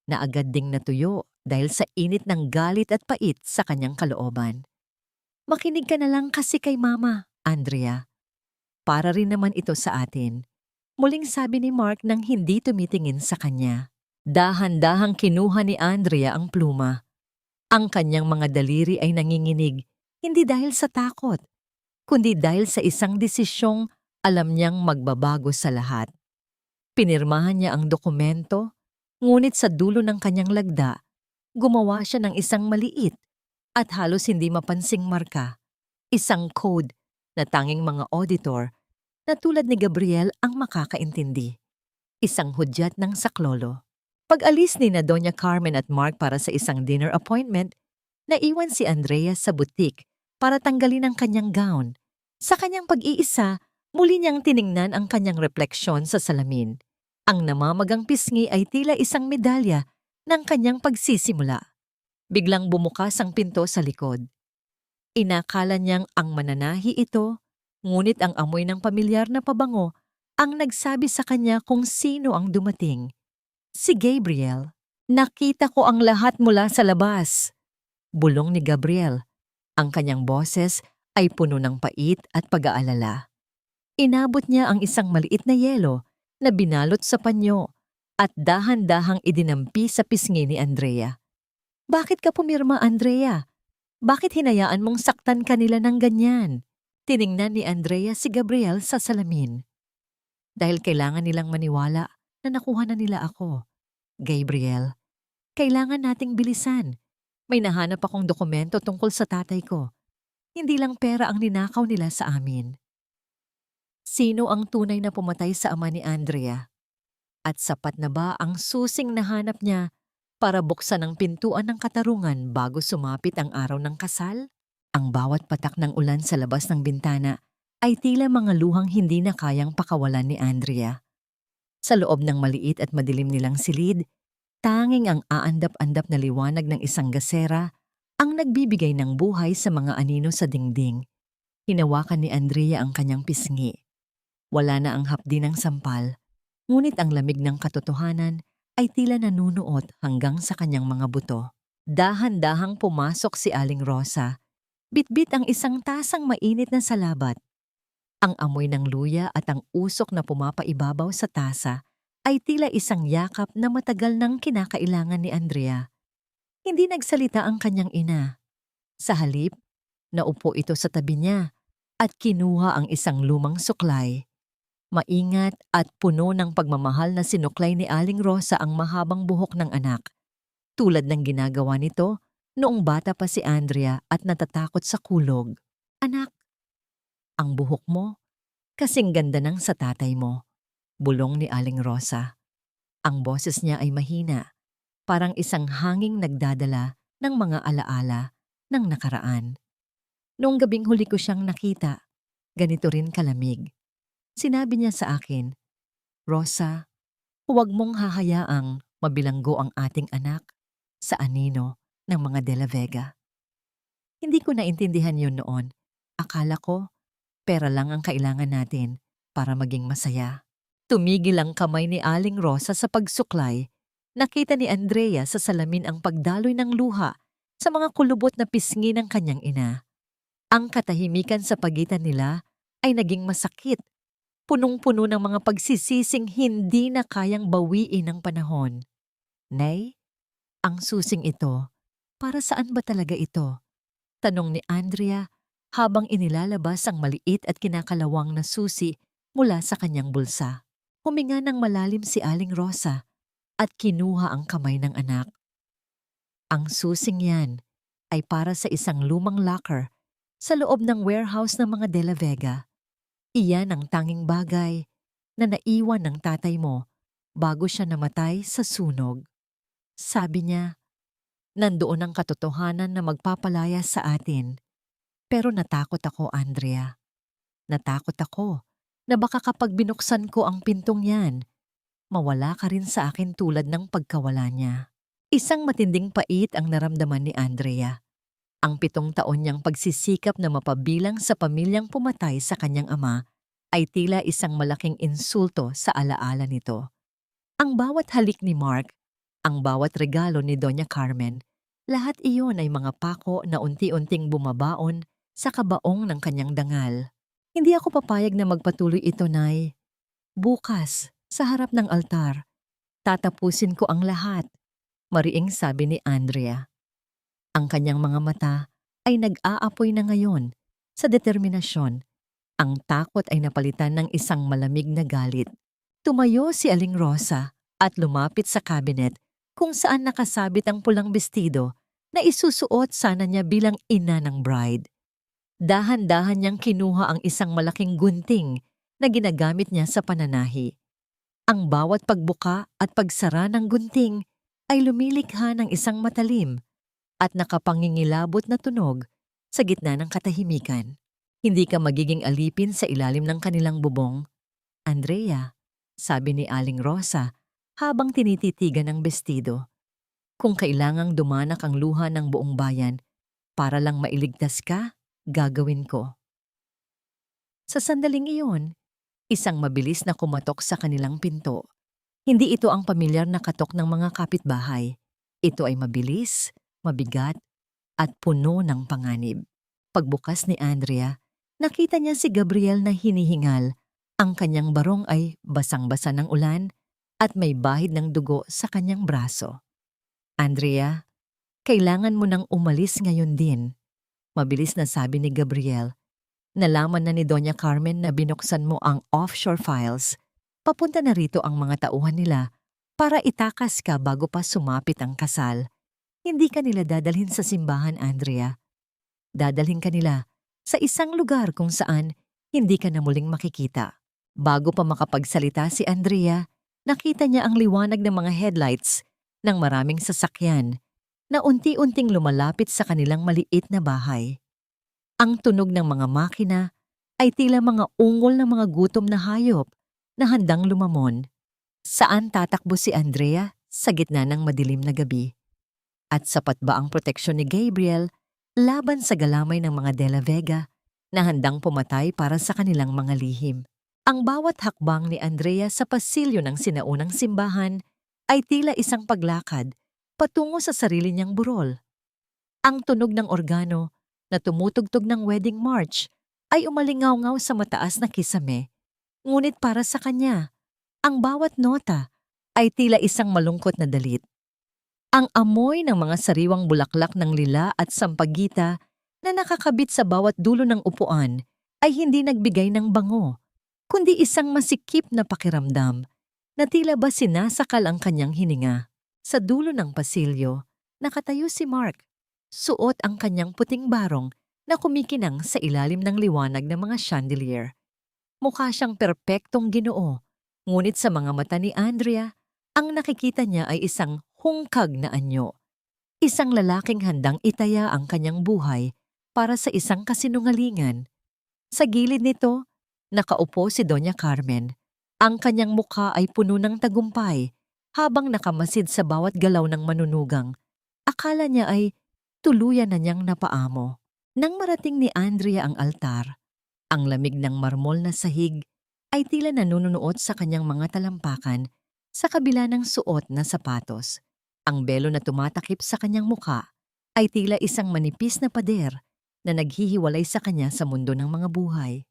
na agad ding natuyo dahil sa init ng galit at pait sa kanyang kalooban. Makinig ka na lang kasi kay Mama, Andrea. Para rin naman ito sa atin. Muling sabi ni Mark nang hindi tumitingin sa kanya. Dahan-dahang kinuha ni Andrea ang pluma. Ang kanyang mga daliri ay nanginginig, hindi dahil sa takot, kundi dahil sa isang desisyong alam niyang magbabago sa lahat. Pinirmahan niya ang dokumento, ngunit sa dulo ng kanyang lagda, gumawa siya ng isang maliit at halos hindi mapansing marka, isang code na tanging mga auditor na tulad ni Gabriel ang makakaintindi. Isang hudyat ng saklolo. Pag-alis ni na Doña Carmen at Mark para sa isang dinner appointment, naiwan si Andrea sa butik para tanggalin ang kanyang gown. Sa kanyang pag-iisa, muli niyang tiningnan ang kanyang refleksyon sa salamin. Ang namamagang pisngi ay tila isang medalya ng kanyang pagsisimula. Biglang bumukas ang pinto sa likod. Inakala niyang ang mananahi ito, ngunit ang amoy ng pamilyar na pabango ang nagsabi sa kanya kung sino ang dumating. Si Gabriel. Nakita ko ang lahat mula sa labas. Bulong ni Gabriel. Ang kanyang boses ay puno ng pait at pag-aalala. Inabot niya ang isang maliit na yelo na binalot sa panyo at dahan-dahang idinampi sa pisngi ni Andrea. Bakit ka pumirma, Andrea? Bakit hinayaan mong saktan kanila ng ganyan? Tiningnan ni Andrea si Gabriel sa salamin. Dahil kailangan nilang maniwala na nakuha na nila ako. Gabriel, kailangan nating bilisan. May nahanap akong dokumento tungkol sa tatay ko. Hindi lang pera ang ninakaw nila sa amin. Sino ang tunay na pumatay sa ama ni Andrea? At sapat na ba ang susing nahanap niya para buksan ang pintuan ng katarungan bago sumapit ang araw ng kasal? Ang bawat patak ng ulan sa labas ng bintana ay tila mga luhang hindi na kayang pakawalan ni Andrea. Sa loob ng maliit at madilim nilang silid, tanging ang aandap-andap na liwanag ng isang gasera ang nagbibigay ng buhay sa mga anino sa dingding. Hinawakan ni Andrea ang kanyang pisngi. Wala na ang hapdi ng sampal, ngunit ang lamig ng katotohanan ay tila nanunuot hanggang sa kanyang mga buto. Dahan-dahang pumasok si Aling Rosa. Bitbit ang isang tasang mainit na salabat. Ang amoy ng luya at ang usok na pumapaibabaw sa tasa ay tila isang yakap na matagal nang kinakailangan ni Andrea. Hindi nagsalita ang kanyang ina. Sa halip, naupo ito sa tabi niya at kinuha ang isang lumang suklay. Maingat at puno ng pagmamahal na sinuklay ni Aling Rosa ang mahabang buhok ng anak. Tulad ng ginagawa nito noong bata pa si Andrea at natatakot sa kulog. Anak, ang buhok mo, kasing ganda ng sa tatay mo. Bulong ni Aling Rosa. Ang boses niya ay mahina, parang isang hanging nagdadala ng mga alaala ng nakaraan. Noong gabing huli ko siyang nakita, ganito rin kalamig. Sinabi niya sa akin, Rosa, huwag mong hahayaang mabilanggo ang ating anak sa anino ng mga De La Vega. Hindi ko naintindihan yun noon. Akala ko, pera lang ang kailangan natin para maging masaya. Tumigil ang kamay ni Aling Rosa sa pagsuklay. Nakita ni Andrea sa salamin ang pagdaloy ng luha sa mga kulubot na pisngi ng kanyang ina. Ang katahimikan sa pagitan nila ay naging masakit. Punong-puno ng mga pagsisising hindi na kayang bawiin ng panahon. Nay, ang susing ito, para saan ba talaga ito? Tanong ni Andrea habang inilalabas ang maliit at kinakalawang na susi mula sa kanyang bulsa. Huminga ng malalim si Aling Rosa at kinuha ang kamay ng anak. Ang susing yan ay para sa isang lumang locker sa loob ng warehouse ng mga De La Vega. Iyan ang tanging bagay na naiwan ng tatay mo bago siya namatay sa sunog. Sabi niya, nandoon ang katotohanan na magpapalaya sa atin. Pero natakot ako, Andrea. Natakot ako na baka kapag binuksan ko ang pintong yan, mawala ka rin sa akin tulad ng pagkawala niya. Isang matinding pait ang naramdaman ni Andrea. Ang 7 taon niyang pagsisikap na mapabilang sa pamilyang pumatay sa kanyang ama ay tila isang malaking insulto sa alaala nito. Ang bawat halik ni Mark, ang bawat regalo ni Doña Carmen, lahat iyon ay mga pako na unti-unting bumabaon sa kabaong ng kanyang dangal. Hindi ako papayag na magpatuloy ito, Nay. Bukas, sa harap ng altar, tatapusin ko ang lahat, mariing sabi ni Andrea. Ang kanyang mga mata ay nag-aapoy na ngayon sa determinasyon. Ang takot ay napalitan ng isang malamig na galit. Tumayo si Aling Rosa at lumapit sa cabinet kung saan nakasabit ang pulang bestido na isusuot sana niya bilang ina ng bride. Dahan-dahan niyang kinuha ang isang malaking gunting na ginagamit niya sa pananahi. Ang bawat pagbuka at pagsara ng gunting ay lumilikha ng isang matalim at nakapangingilabot na tunog sa gitna ng katahimikan. Hindi ka magiging alipin sa ilalim ng kanilang bubong. Andrea, sabi ni Aling Rosa habang tinititigan ang bestido. Kung kailangang dumanak ang luha ng buong bayan para lang mailigtas ka, gagawin ko. Sa sandaling iyon, isang mabilis na kumatok sa kanilang pinto. Hindi ito ang pamilyar na katok ng mga kapitbahay. Ito ay mabilis, mabigat, at puno ng panganib. Pagbukas ni Andrea, nakita niya si Gabriel na hinihingal. Ang kanyang barong ay basang-basa ng ulan at may bahid ng dugo sa kanyang braso. Andrea, kailangan mo nang umalis ngayon din. Mabilis na sabi ni Gabriel. Nalaman na ni Doña Carmen na binuksan mo ang offshore files. Papunta na rito ang mga tauhan nila para itakas ka bago pa sumapit ang kasal. Hindi ka nila dadalhin sa simbahan, Andrea. Dadalhin ka nila sa isang lugar kung saan hindi ka na muling makikita. Bago pa makapagsalita si Andrea, nakita niya ang liwanag ng mga headlights ng maraming sasakyan na unti-unting lumalapit sa kanilang maliit na bahay. Ang tunog ng mga makina ay tila mga ungol ng mga gutom na hayop na handang lumamon. Saan tatakbo si Andrea sa gitna ng madilim na gabi? At sapat ba ang proteksyon ni Gabriel laban sa galamay ng mga De La Vega na handang pumatay para sa kanilang mga lihim? Ang bawat hakbang ni Andrea sa pasilyo ng sinaunang simbahan ay tila isang paglakad patungo sa sarili niyang burol. Ang tunog ng organo na tumutugtog ng wedding march ay umalingaw-ngaw sa mataas na kisame. Ngunit para sa kanya, ang bawat nota ay tila isang malungkot na dalit. Ang amoy ng mga sariwang bulaklak ng lila at sampagita na nakakabit sa bawat dulo ng upuan ay hindi nagbigay ng bango, kundi isang masikip na pakiramdam na tila ba sinasakal ang kanyang hininga. Sa dulo ng pasilyo, nakatayo si Mark. Suot ang kanyang puting barong na kumikinang sa ilalim ng liwanag ng mga chandelier. Mukha siyang perpektong Ginoo, ngunit sa mga mata ni Andrea, ang nakikita niya ay isang hungkag na anyo. Isang lalaking handang itaya ang kanyang buhay para sa isang kasinungalingan. Sa gilid nito, nakaupo si Doña Carmen. Ang kanyang mukha ay puno ng tagumpay habang nakamasid sa bawat galaw ng manunugang. Akala niya ay tuluyan na niyang napaamo. Nang marating ni Andrea ang altar, ang lamig ng marmol na sahig ay tila nanunuot sa kanyang mga talampakan sa kabila ng suot na sapatos. Ang belo na tumatakip sa kanyang mukha ay tila isang manipis na pader na naghihiwalay sa kanya sa mundo ng mga buhay.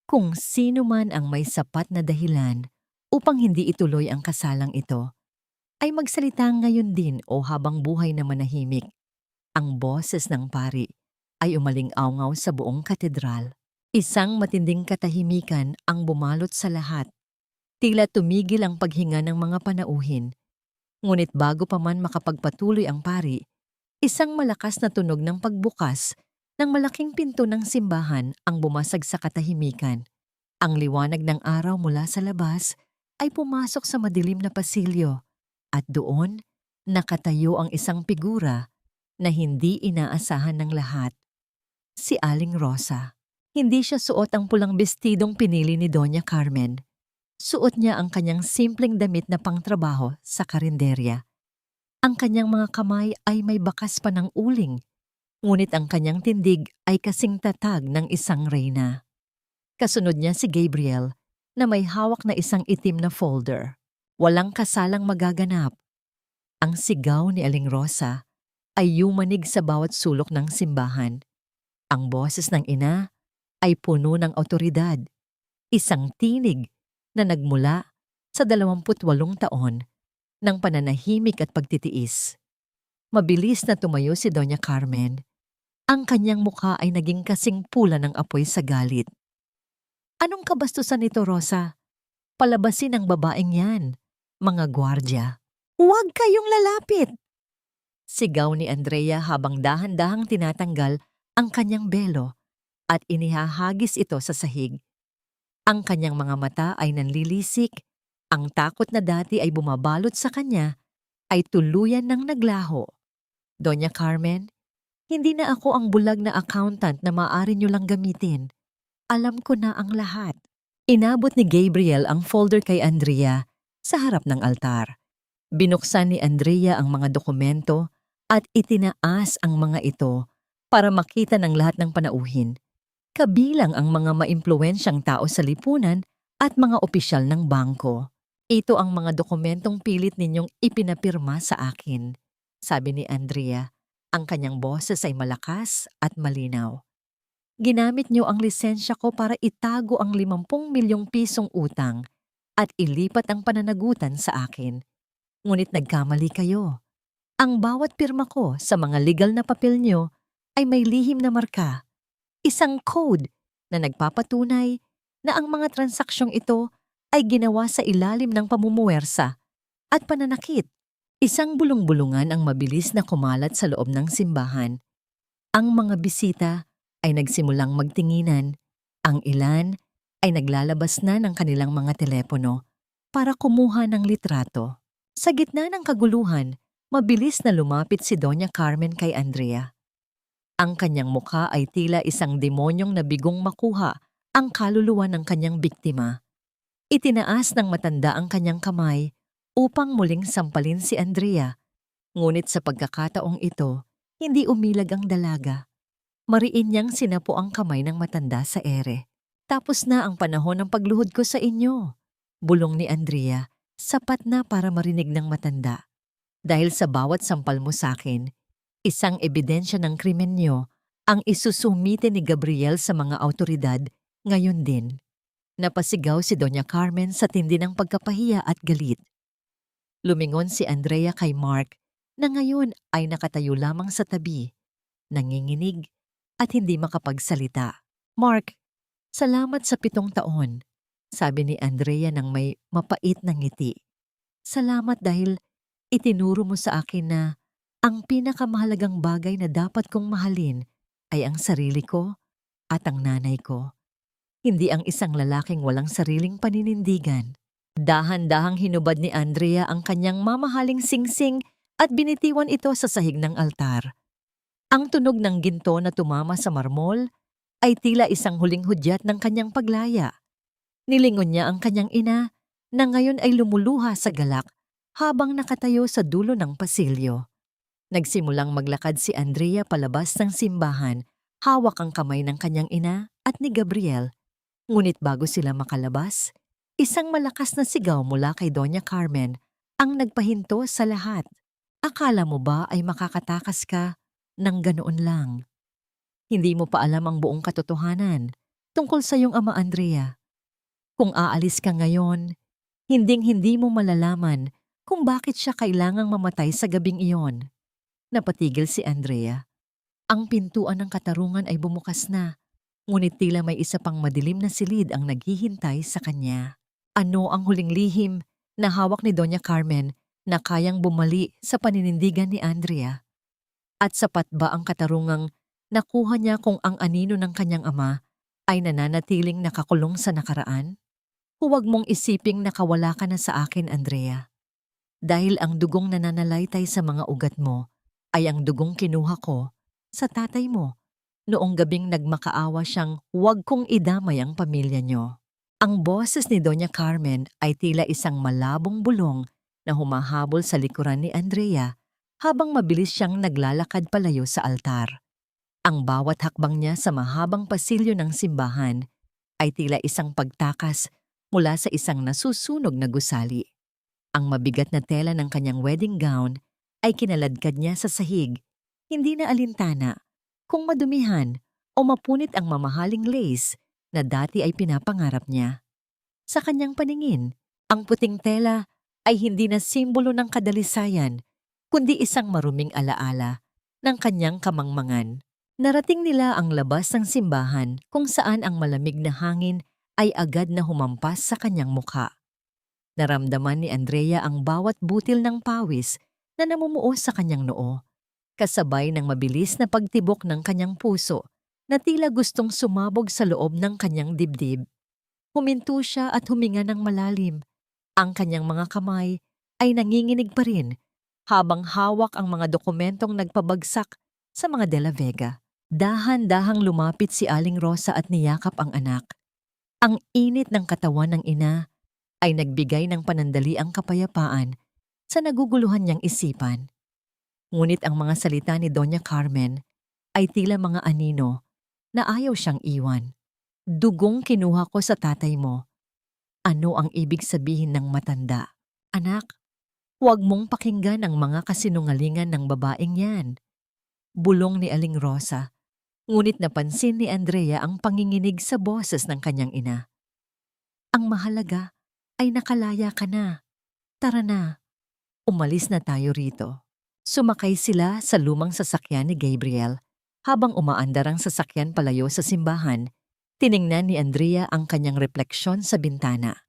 Kung sino man ang may sapat na dahilan upang hindi ituloy ang kasalang ito, ay magsalita ngayon din o habang buhay na manahimik. Ang boses ng pari ay umaling-awngaw sa buong katedral. Isang matinding katahimikan ang bumalot sa lahat. Tila tumigil ang paghinga ng mga panauhin. Ngunit bago pa man makapagpatuloy ang pari, isang malakas na tunog ng pagbukas ng malaking pinto ng simbahan ang bumasag sa katahimikan. Ang liwanag ng araw mula sa labas ay pumasok sa madilim na pasilyo at doon nakatayo ang isang figura na hindi inaasahan ng lahat. Si Aling Rosa. Hindi siya suot ang pulang bestidong pinili ni Doña Carmen. Suot niya ang kanyang simpleng damit na pangtrabaho sa karinderya. Ang kanyang mga kamay ay may bakas pa ng uling, ngunit ang kanyang tindig ay kasing tatag ng isang reyna. Kasunod niya si Gabriel na may hawak na isang itim na folder. Walang kasalang magaganap. Ang sigaw ni Aling Rosa ay yumanig sa bawat sulok ng simbahan. Ang boses ng ina ay puno ng awtoridad, isang tinig na nagmula sa 28 taon ng pananahimik at pagtitiis. Mabilis na tumayo si Doña Carmen. Ang kanyang mukha ay naging kasing pula ng apoy sa galit. Anong kabastusan nito, Rosa? Palabasin ang babaeng yan, mga gwardya. Huwag kayong lalapit! Sigaw ni Andrea habang dahan-dahang tinatanggal ang kanyang belo at inihahagis ito sa sahig. Ang kanyang mga mata ay nanlilisik, ang takot na dati ay bumabalot sa kanya ay tuluyan ng naglaho. Doña Carmen, hindi na ako ang bulag na accountant na maaari niyo lang gamitin. Alam ko na ang lahat. Inabot ni Gabriel ang folder kay Andrea sa harap ng altar. Binuksan ni Andrea ang mga dokumento at itinaas ang mga ito para makita ng lahat ng panauhin, kabilang ang mga maimpluwensyang tao sa lipunan at mga opisyal ng bangko. Ito ang mga dokumentong pilit ninyong ipinapirma sa akin, sabi ni Andrea. Ang kanyang boses ay malakas at malinaw. Ginamit niyo ang lisensya ko para itago ang 50 milyong pisong utang at ilipat ang pananagutan sa akin. Ngunit nagkamali kayo. Ang bawat pirma ko sa mga legal na papel nyo ay may lihim na marka, isang code na nagpapatunay na ang mga transaksyong ito ay ginawa sa ilalim ng pamumuwersa at pananakit. Isang bulong-bulungan ang mabilis na kumalat sa loob ng simbahan. Ang mga bisita ay nagsimulang magtinginan. Ang ilan ay naglalabas na ng kanilang mga telepono para kumuha ng litrato. Sa gitna ng kaguluhan, mabilis na lumapit si Doña Carmen kay Andrea. Ang kanyang mukha ay tila isang demonyong nabigong makuha ang kaluluwa ng kanyang biktima. Itinaas ng matanda ang kanyang kamay upang muling sampalin si Andrea. Ngunit sa pagkakataong ito, hindi umilag ang dalaga. Mariin niyang sinapo ang kamay ng matanda sa ere. Tapos na ang panahon ng pagluhod ko sa inyo. Bulong ni Andrea, sapat na para marinig ng matanda. Dahil sa bawat sampal mo sa akin, isang ebidensya ng krimen niyo ang isusumite ni Gabriel sa mga awtoridad ngayon din. Napasigaw si Doña Carmen sa tindi ng pagkapahiya at galit. Lumingon si Andrea kay Mark na ngayon ay nakatayo lamang sa tabi, nanginginig at hindi makapagsalita. Mark, salamat sa 7 taon, sabi ni Andrea ng may mapait na ngiti. Salamat dahil itinuro mo sa akin na ang pinakamahalagang bagay na dapat kong mahalin ay ang sarili ko at ang nanay ko. Hindi ang isang lalaking walang sariling paninindigan. Dahan-dahang hinubad ni Andrea ang kanyang mamahaling singsing at binitiwan ito sa sahig ng altar. Ang tunog ng ginto na tumama sa marmol ay tila isang huling hudyat ng kanyang paglaya. Nilingon niya ang kanyang ina na ngayon ay lumuluha sa galak habang nakatayo sa dulo ng pasilyo. Nagsimulang maglakad si Andrea palabas ng simbahan, hawak ang kamay ng kanyang ina at ni Gabriel. Ngunit bago sila makalabas, isang malakas na sigaw mula kay Doña Carmen ang nagpahinto sa lahat. Akala mo ba ay makakatakas ka ng ganoon lang? Hindi mo pa alam ang buong katotohanan tungkol sa iyong ama Andrea. Kung aalis ka ngayon, hinding-hindi mo malalaman kung bakit siya kailangang mamatay sa gabing iyon. Napatigil si Andrea. Ang pintuan ng katarungan ay bumukas na, ngunit tila may isa pang madilim na silid ang naghihintay sa kanya. Ano ang huling lihim na hawak ni Doña Carmen na kayang bumali sa paninindigan ni Andrea? At sapat ba ang katarungang nakuha niya kung ang anino ng kanyang ama ay nananatiling nakakulong sa nakaraan? Huwag mong isiping nakawala ka na sa akin, Andrea. Dahil ang dugong nananalaytay sa mga ugat mo ay ang dugong kinuha ko sa tatay mo noong gabing nagmakaawa siyang huwag kong idamay ang pamilya niyo. Ang boses ni Doña Carmen ay tila isang malabong bulong na humahabol sa likuran ni Andrea habang mabilis siyang naglalakad palayo sa altar. Ang bawat hakbang niya sa mahabang pasilyo ng simbahan ay tila isang pagtakas mula sa isang nasusunog na gusali. Ang mabigat na tela ng kanyang wedding gown ay kinaladkad niya sa sahig, hindi na alintana kung madumihan o mapunit ang mamahaling lace na dati ay pinapangarap niya. Sa kanyang paningin, ang puting tela ay hindi na simbolo ng kadalisayan, kundi isang maruming alaala ng kanyang kamangmangan. Narating nila ang labas ng simbahan kung saan ang malamig na hangin ay agad na humampas sa kanyang mukha. Naramdaman ni Andrea ang bawat butil ng pawis na namumuo sa kanyang noo, kasabay ng mabilis na pagtibok ng kanyang puso na tila gustong sumabog sa loob ng kanyang dibdib. Huminto siya at huminga ng malalim. Ang kanyang mga kamay ay nanginginig pa rin habang hawak ang mga dokumentong nagpabagsak sa mga De La Vega. Dahan-dahang lumapit si Aling Rosa at niyakap ang anak. Ang init ng katawan ng ina ay nagbigay ng panandaliang kapayapaan sa naguguluhan niyang isipan. Ngunit ang mga salita ni Doña Carmen ay tila mga anino na ayaw siyang iwan. Dugong kinuha ko sa tatay mo. Ano ang ibig sabihin ng matanda? Anak, huwag mong pakinggan ang mga kasinungalingan ng babaeng yan. Bulong ni Aling Rosa, ngunit napansin ni Andrea ang panginginig sa boses ng kanyang ina. Ang mahalaga ay nakalaya ka na. Tara na, umalis na tayo rito. Sumakay sila sa lumang sasakyan ni Gabriel. Habang umaandar ang sasakyan palayo sa simbahan, tiningnan ni Andrea ang kanyang refleksyon sa bintana.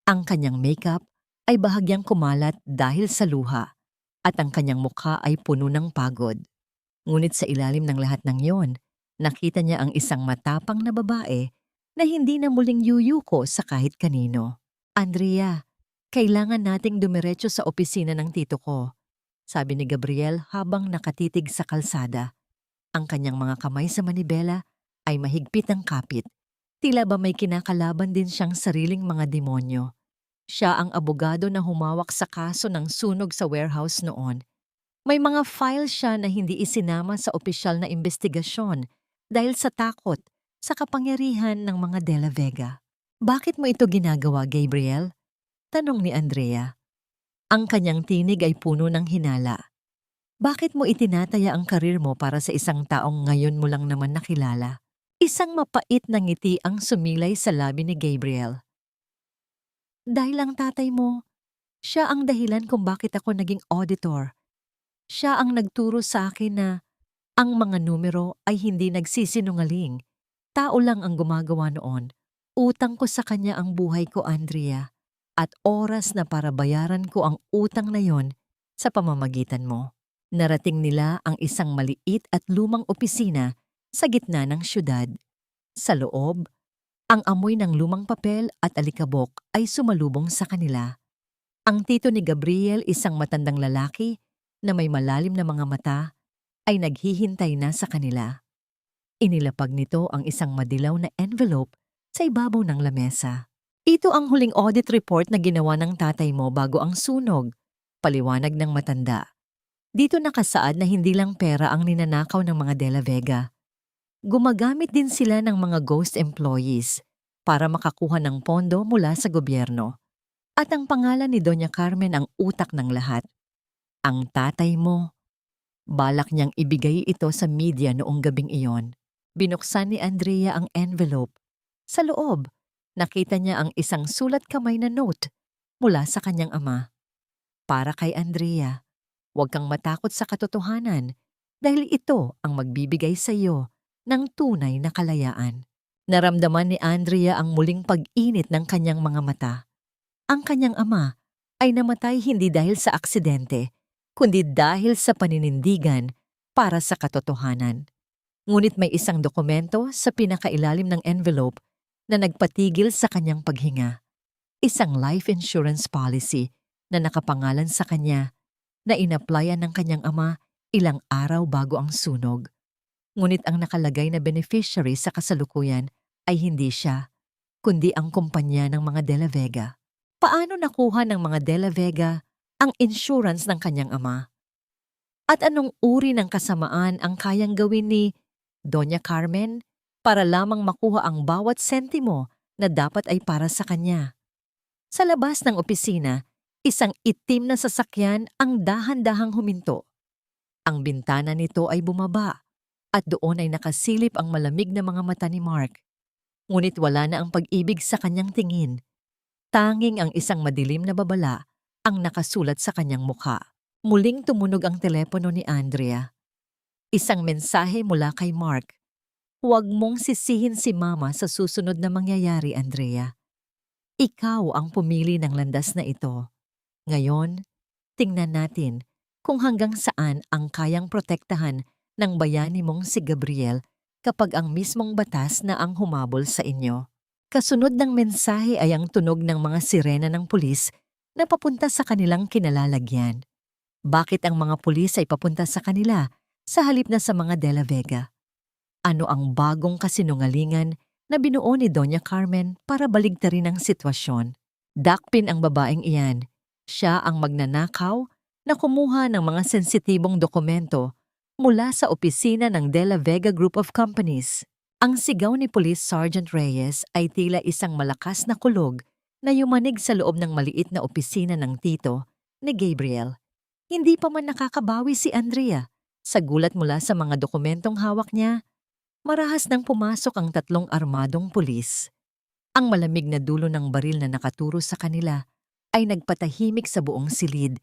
Ang kanyang makeup ay bahagyang kumalat dahil sa luha at ang kanyang mukha ay puno ng pagod. Ngunit sa ilalim ng lahat ng yon, nakita niya ang isang matapang na babae na hindi na muling yuyuko sa kahit kanino. Andrea, kailangan nating dumiretso sa opisina ng tito ko, sabi ni Gabriel habang nakatitig sa kalsada. Ang kanyang mga kamay sa manibela ay mahigpit ang kapit. Tila ba may kinakalaban din siyang sariling mga demonyo. Siya ang abogado na humawak sa kaso ng sunog sa warehouse noon. May mga file siya na hindi isinama sa opisyal na investigasyon dahil sa takot sa kapangyarihan ng mga De La Vega. Bakit mo ito ginagawa, Gabriel? Tanong ni Andrea. Ang kanyang tinig ay puno ng hinala. Bakit mo itinataya ang karir mo para sa isang taong ngayon mo lang naman nakilala? Isang mapait na ngiti ang sumilay sa labi ni Gabriel. Dahil ang tatay mo, siya ang dahilan kung bakit ako naging auditor. Siya ang nagturo sa akin na ang mga numero ay hindi nagsisinungaling. Tao lang ang gumagawa noon. Utang ko sa kanya ang buhay ko, Andrea, at oras na para bayaran ko ang utang na yon sa pamamagitan mo. Narating nila ang isang maliit at lumang opisina sa gitna ng syudad. Sa loob, ang amoy ng lumang papel at alikabok ay sumalubong sa kanila. Ang tito ni Gabriel, isang matandang lalaki na may malalim na mga mata, ay naghihintay na sa kanila. Inilapag nito ang isang madilaw na envelope sa ibabaw ng lamesa. Ito ang huling audit report na ginawa ng tatay mo bago ang sunog, paliwanag ng matanda. Dito nakasaad na hindi lang pera ang ninanakaw ng mga De La Vega. Gumagamit din sila ng mga ghost employees para makakuha ng pondo mula sa gobyerno. At ang pangalan ni Doña Carmen ang utak ng lahat. Ang tatay mo. Balak niyang ibigay ito sa media noong gabing iyon. Binuksan ni Andrea ang envelope. Sa loob, nakita niya ang isang sulat kamay na note mula sa kanyang ama. Para kay Andrea. Huwag kang matakot sa katotohanan dahil ito ang magbibigay sa iyo ng tunay na kalayaan. Naramdaman ni Andrea ang muling pag-init ng kanyang mga mata. Ang kanyang ama ay namatay hindi dahil sa aksidente, kundi dahil sa paninindigan para sa katotohanan. Ngunit may isang dokumento sa pinakailalim ng envelope na nagpatigil sa kanyang paghinga. Isang life insurance policy na nakapangalan sa kanya na inaplayan ng kanyang ama ilang araw bago ang sunog. Ngunit ang nakalagay na beneficiary sa kasalukuyan ay hindi siya, kundi ang kumpanya ng mga De La Vega. Paano nakuha ng mga De La Vega ang insurance ng kanyang ama? At anong uri ng kasamaan ang kayang gawin ni Doña Carmen para lamang makuha ang bawat sentimo na dapat ay para sa kanya? Sa labas ng opisina, isang itim na sasakyan ang dahan-dahang huminto. Ang bintana nito ay bumaba at doon ay nakasilip ang malamig na mga mata ni Mark. Ngunit wala na ang pag-ibig sa kanyang tingin. Tanging ang isang madilim na babala ang nakasulat sa kanyang mukha. Muling tumunog ang telepono ni Andrea. Isang mensahe mula kay Mark. Huwag mong sisihin si Mama sa susunod na mangyayari, Andrea. Ikaw ang pumili ng landas na ito. Ngayon, tingnan natin kung hanggang saan ang kayang protektahan ng bayani mong si Gabriel kapag ang mismong batas na ang humabol sa inyo. Kasunod ng mensahe ay ang tunog ng mga sirena ng pulis na papunta sa kanilang kinalalagyan. Bakit ang mga pulis ay papunta sa kanila sa halip na sa mga De La Vega? Ano ang bagong kasinungalingan na binuo ni Doña Carmen para baligtarin ang sitwasyon? Dakpin ang babaeng iyan. Siya ang magnanakaw na kumuha ng mga sensitibong dokumento mula sa opisina ng De La Vega Group of Companies. Ang sigaw ni Police Sergeant Reyes ay tila isang malakas na kulog na yumanig sa loob ng maliit na opisina ng tito ni Gabriel. Hindi pa man nakakabawi si Andrea. Sa gulat mula sa mga dokumentong hawak niya, marahas nang pumasok ang 3 armadong pulis. Ang malamig na dulo ng baril na nakaturo sa kanila ay nagpatahimik sa buong silid.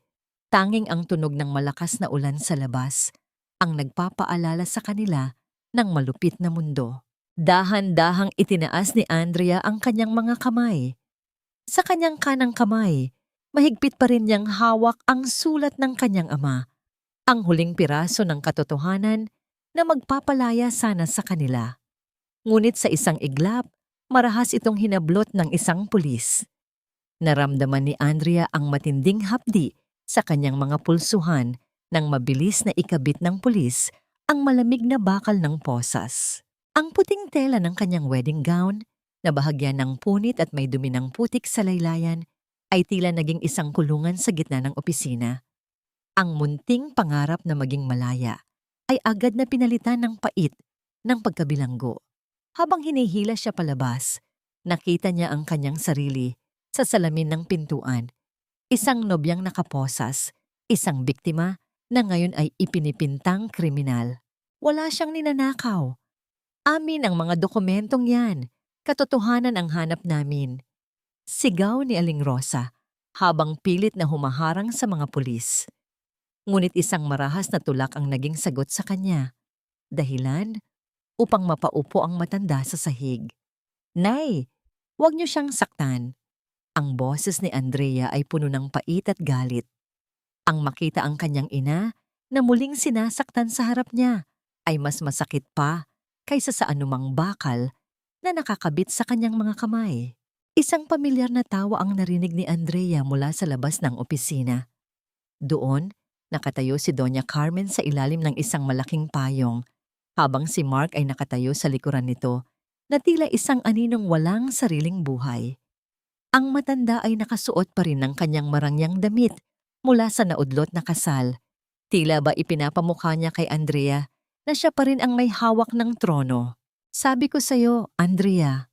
Tanging ang tunog ng malakas na ulan sa labas ang nagpapaalala sa kanila ng malupit na mundo. Dahan-dahang itinaas ni Andrea ang kanyang mga kamay. Sa kanyang kanang kamay, mahigpit pa rin niyang hawak ang sulat ng kanyang ama, ang huling piraso ng katotohanan na magpapalaya sana sa kanila. Ngunit sa isang iglap, marahas itong hinablot ng isang pulis. Naramdaman ni Andrea ang matinding hapdi sa kanyang mga pulsuhan nang mabilis na ikabit ng pulis ang malamig na bakal ng posas. Ang puting tela ng kanyang wedding gown, na bahagyan ng punit at may dumi ng putik sa laylayan, ay tila naging isang kulungan sa gitna ng opisina. Ang munting pangarap na maging malaya ay agad na pinalitan ng pait ng pagkabilanggo. Habang hinihila siya palabas, nakita niya ang kanyang sarili sa salamin ng pintuan. Isang nobyang nakaposas, isang biktima na ngayon ay ipinipintang kriminal. Wala siyang ninanakaw. Amin ang mga dokumentong yan. Katotohanan ang hanap namin. Sigaw ni Aling Rosa habang pilit na humaharang sa mga pulis. Ngunit isang marahas na tulak ang naging sagot sa kanya. Dahilan upang mapaupo ang matanda sa sahig. Nay, huwag niyo siyang saktan. Ang boses ni Andrea ay puno ng pait at galit. Ang makita ang kanyang ina na muling sinasaktan sa harap niya ay mas masakit pa kaysa sa anumang bakal na nakakabit sa kanyang mga kamay. Isang pamilyar na tawa ang narinig ni Andrea mula sa labas ng opisina. Doon, nakatayo si Doña Carmen sa ilalim ng isang malaking payong, habang si Mark ay nakatayo sa likuran nito na tila isang aninong walang sariling buhay. Ang matanda ay nakasuot pa rin ng kanyang marangyang damit mula sa naudlot na kasal. Tila ba ipinapamukha niya kay Andrea na siya pa rin ang may hawak ng trono. Sabi ko sa'yo, Andrea,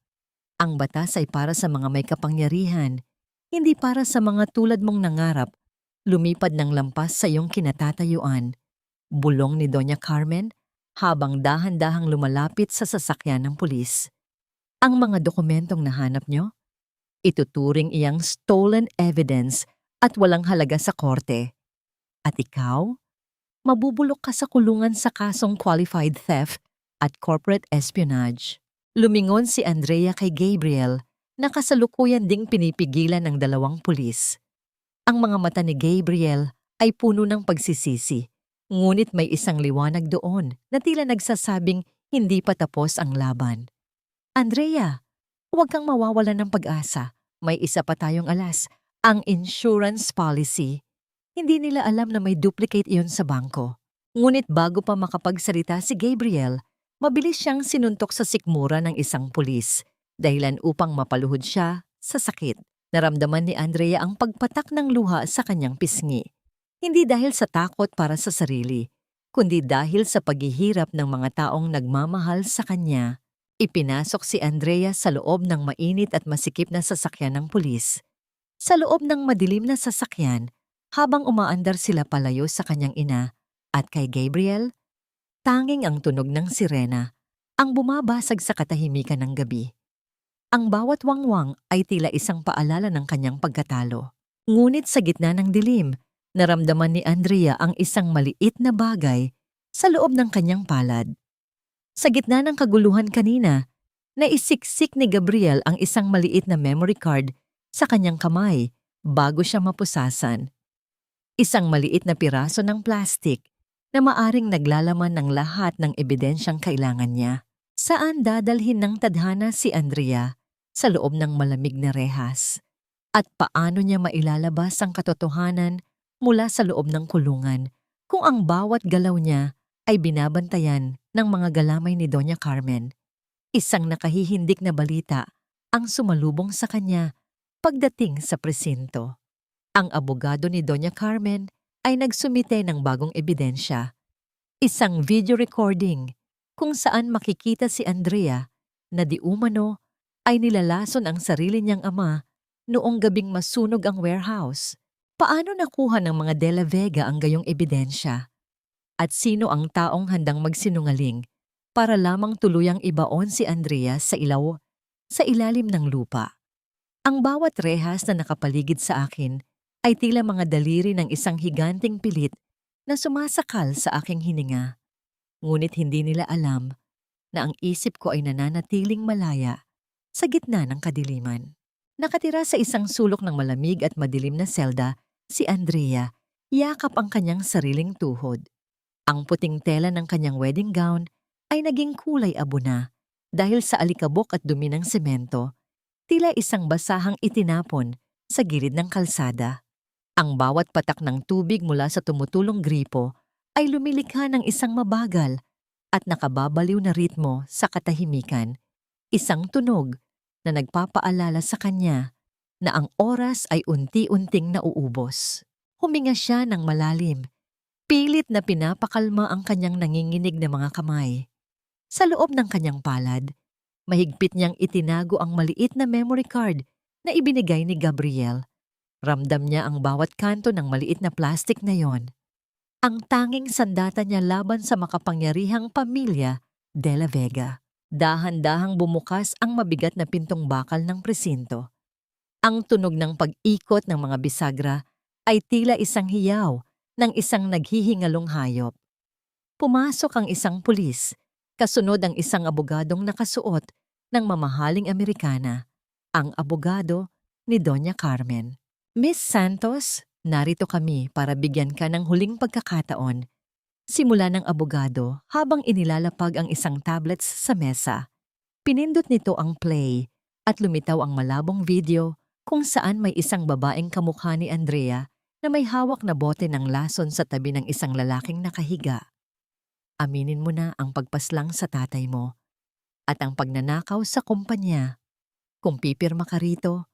ang batas ay para sa mga may kapangyarihan, hindi para sa mga tulad mong nangarap, lumipad ng lampas sa iyong kinatatayuan. Bulong ni Doña Carmen habang dahan-dahang lumalapit sa sasakyan ng pulis. Ang mga dokumentong nahanap nyo? Ituturing iyang stolen evidence at walang halaga sa korte. At ikaw? Mabubulok ka sa kulungan sa kasong qualified theft at corporate espionage. Lumingon si Andrea kay Gabriel na kasalukuyan ding pinipigilan ng dalawang pulis. Ang mga mata ni Gabriel ay puno ng pagsisisi, ngunit may isang liwanag doon na tila nagsasabing hindi pa tapos ang laban. Andrea, huwag kang mawawalan ng pag-asa. May isa pa tayong alas, ang insurance policy. Hindi nila alam na may duplicate iyon sa bangko. Ngunit bago pa makapagsalita si Gabriel, mabilis siyang sinuntok sa sikmura ng isang pulis, dahilan upang mapaluhod siya sa sakit. Naramdaman ni Andrea ang pagpatak ng luha sa kanyang pisngi. Hindi dahil sa takot para sa sarili, kundi dahil sa paghihirap ng mga taong nagmamahal sa kanya. Ipinasok si Andrea sa loob ng mainit at masikip na sasakyan ng pulis. Sa loob ng madilim na sasakyan, habang umaandar sila palayo sa kanyang ina at kay Gabriel, tanging ang tunog ng sirena ang bumabasag sa katahimikan ng gabi. Ang bawat wangwang ay tila isang paalala ng kanyang pagkatalo. Ngunit sa gitna ng dilim, naramdaman ni Andrea ang isang maliit na bagay sa loob ng kanyang palad. Sa gitna ng kaguluhan kanina, naisiksik ni Gabriel ang isang maliit na memory card sa kanyang kamay bago siya mapusasan. Isang maliit na piraso ng plastik na maaring naglalaman ng lahat ng ebidensyang kailangan niya. Saan dadalhin ng tadhana si Andrea sa loob ng malamig na rehas? At paano niya mailalabas ang katotohanan mula sa loob ng kulungan kung ang bawat galaw niya ay binabantayan ng mga galamay ni Doña Carmen? Isang nakahihindik na balita ang sumalubong sa kanya pagdating sa presinto. Ang abogado ni Doña Carmen ay nagsumite ng bagong ebidensya. Isang video recording kung saan makikita si Andrea na di umano ay nilalason ang sarili niyang ama noong gabing masunog ang warehouse. Paano nakuha ng mga De La Vega ang gayong ebidensya? At sino ang taong handang magsinungaling para lamang tuluyang ibaon si Andrea sa ilaw sa ilalim ng lupa. Ang bawat rehas na nakapaligid sa akin ay tila mga daliri ng isang higanting pilit na sumasakal sa aking hininga. Ngunit hindi nila alam na ang isip ko ay nananatiling malaya sa gitna ng kadiliman. Nakatira sa isang sulok ng malamig at madilim na selda, si Andrea, yakap ang kanyang sariling tuhod. Ang puting tela ng kanyang wedding gown ay naging kulay abo na dahil sa alikabok at dumi ng semento, tila isang basahang itinapon sa gilid ng kalsada. Ang bawat patak ng tubig mula sa tumutulong gripo ay lumilikha ng isang mabagal at nakababaliw na ritmo sa katahimikan, isang tunog na nagpapaalala sa kanya na ang oras ay unti-unting nauubos. Huminga siya ng malalim, pilit na pinapakalma ang kanyang nanginginig na mga kamay. Sa loob ng kanyang palad, mahigpit niyang itinago ang maliit na memory card na ibinigay ni Gabriel. Ramdam niya ang bawat kanto ng maliit na plastik na yon. Ang tanging sandata niya laban sa makapangyarihang pamilya De La Vega. Dahan-dahang bumukas ang mabigat na pintong bakal ng presinto. Ang tunog ng pag-ikot ng mga bisagra ay tila isang hiyaw ng isang naghihingalong hayop. Pumasok ang isang pulis, kasunod ang isang abogadong nakasuot ng mamahaling Amerikana, ang abogado ni Doña Carmen. Miss Santos, narito kami para bigyan ka ng huling pagkakataon. Simula ng abogado habang inilalapag ang isang tablets sa mesa. Pinindot nito ang play at lumitaw ang malabong video kung saan may isang babaeng kamukha ni Andrea na may hawak na bote ng lason sa tabi ng isang lalaking nakahiga. Aminin mo na ang pagpaslang sa tatay mo at ang pagnanakaw sa kumpanya. Kung pipirma ka rito,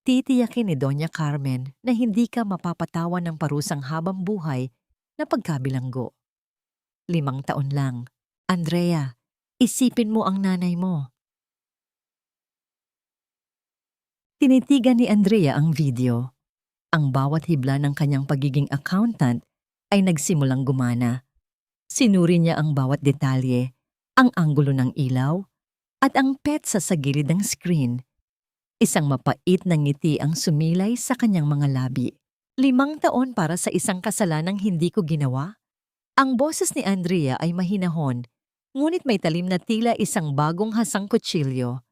titiyakin ni Doña Carmen na hindi ka mapapatawan ng parusang habang buhay na pagkabilanggo. 5 taon lang. Andrea, isipin mo ang nanay mo. Tinitigan ni Andrea ang video. Ang bawat hibla ng kanyang pagiging accountant ay nagsimulang gumana. Sinuri niya ang bawat detalye, ang anggulo ng ilaw, at ang petsa sa gilid ng screen. Isang mapait na ngiti ang sumilay sa kanyang mga labi. 5 taon para sa isang kasalanang hindi ko ginawa? Ang boses ni Andrea ay mahinahon, ngunit may talim na tila isang bagong hasang kutsilyo.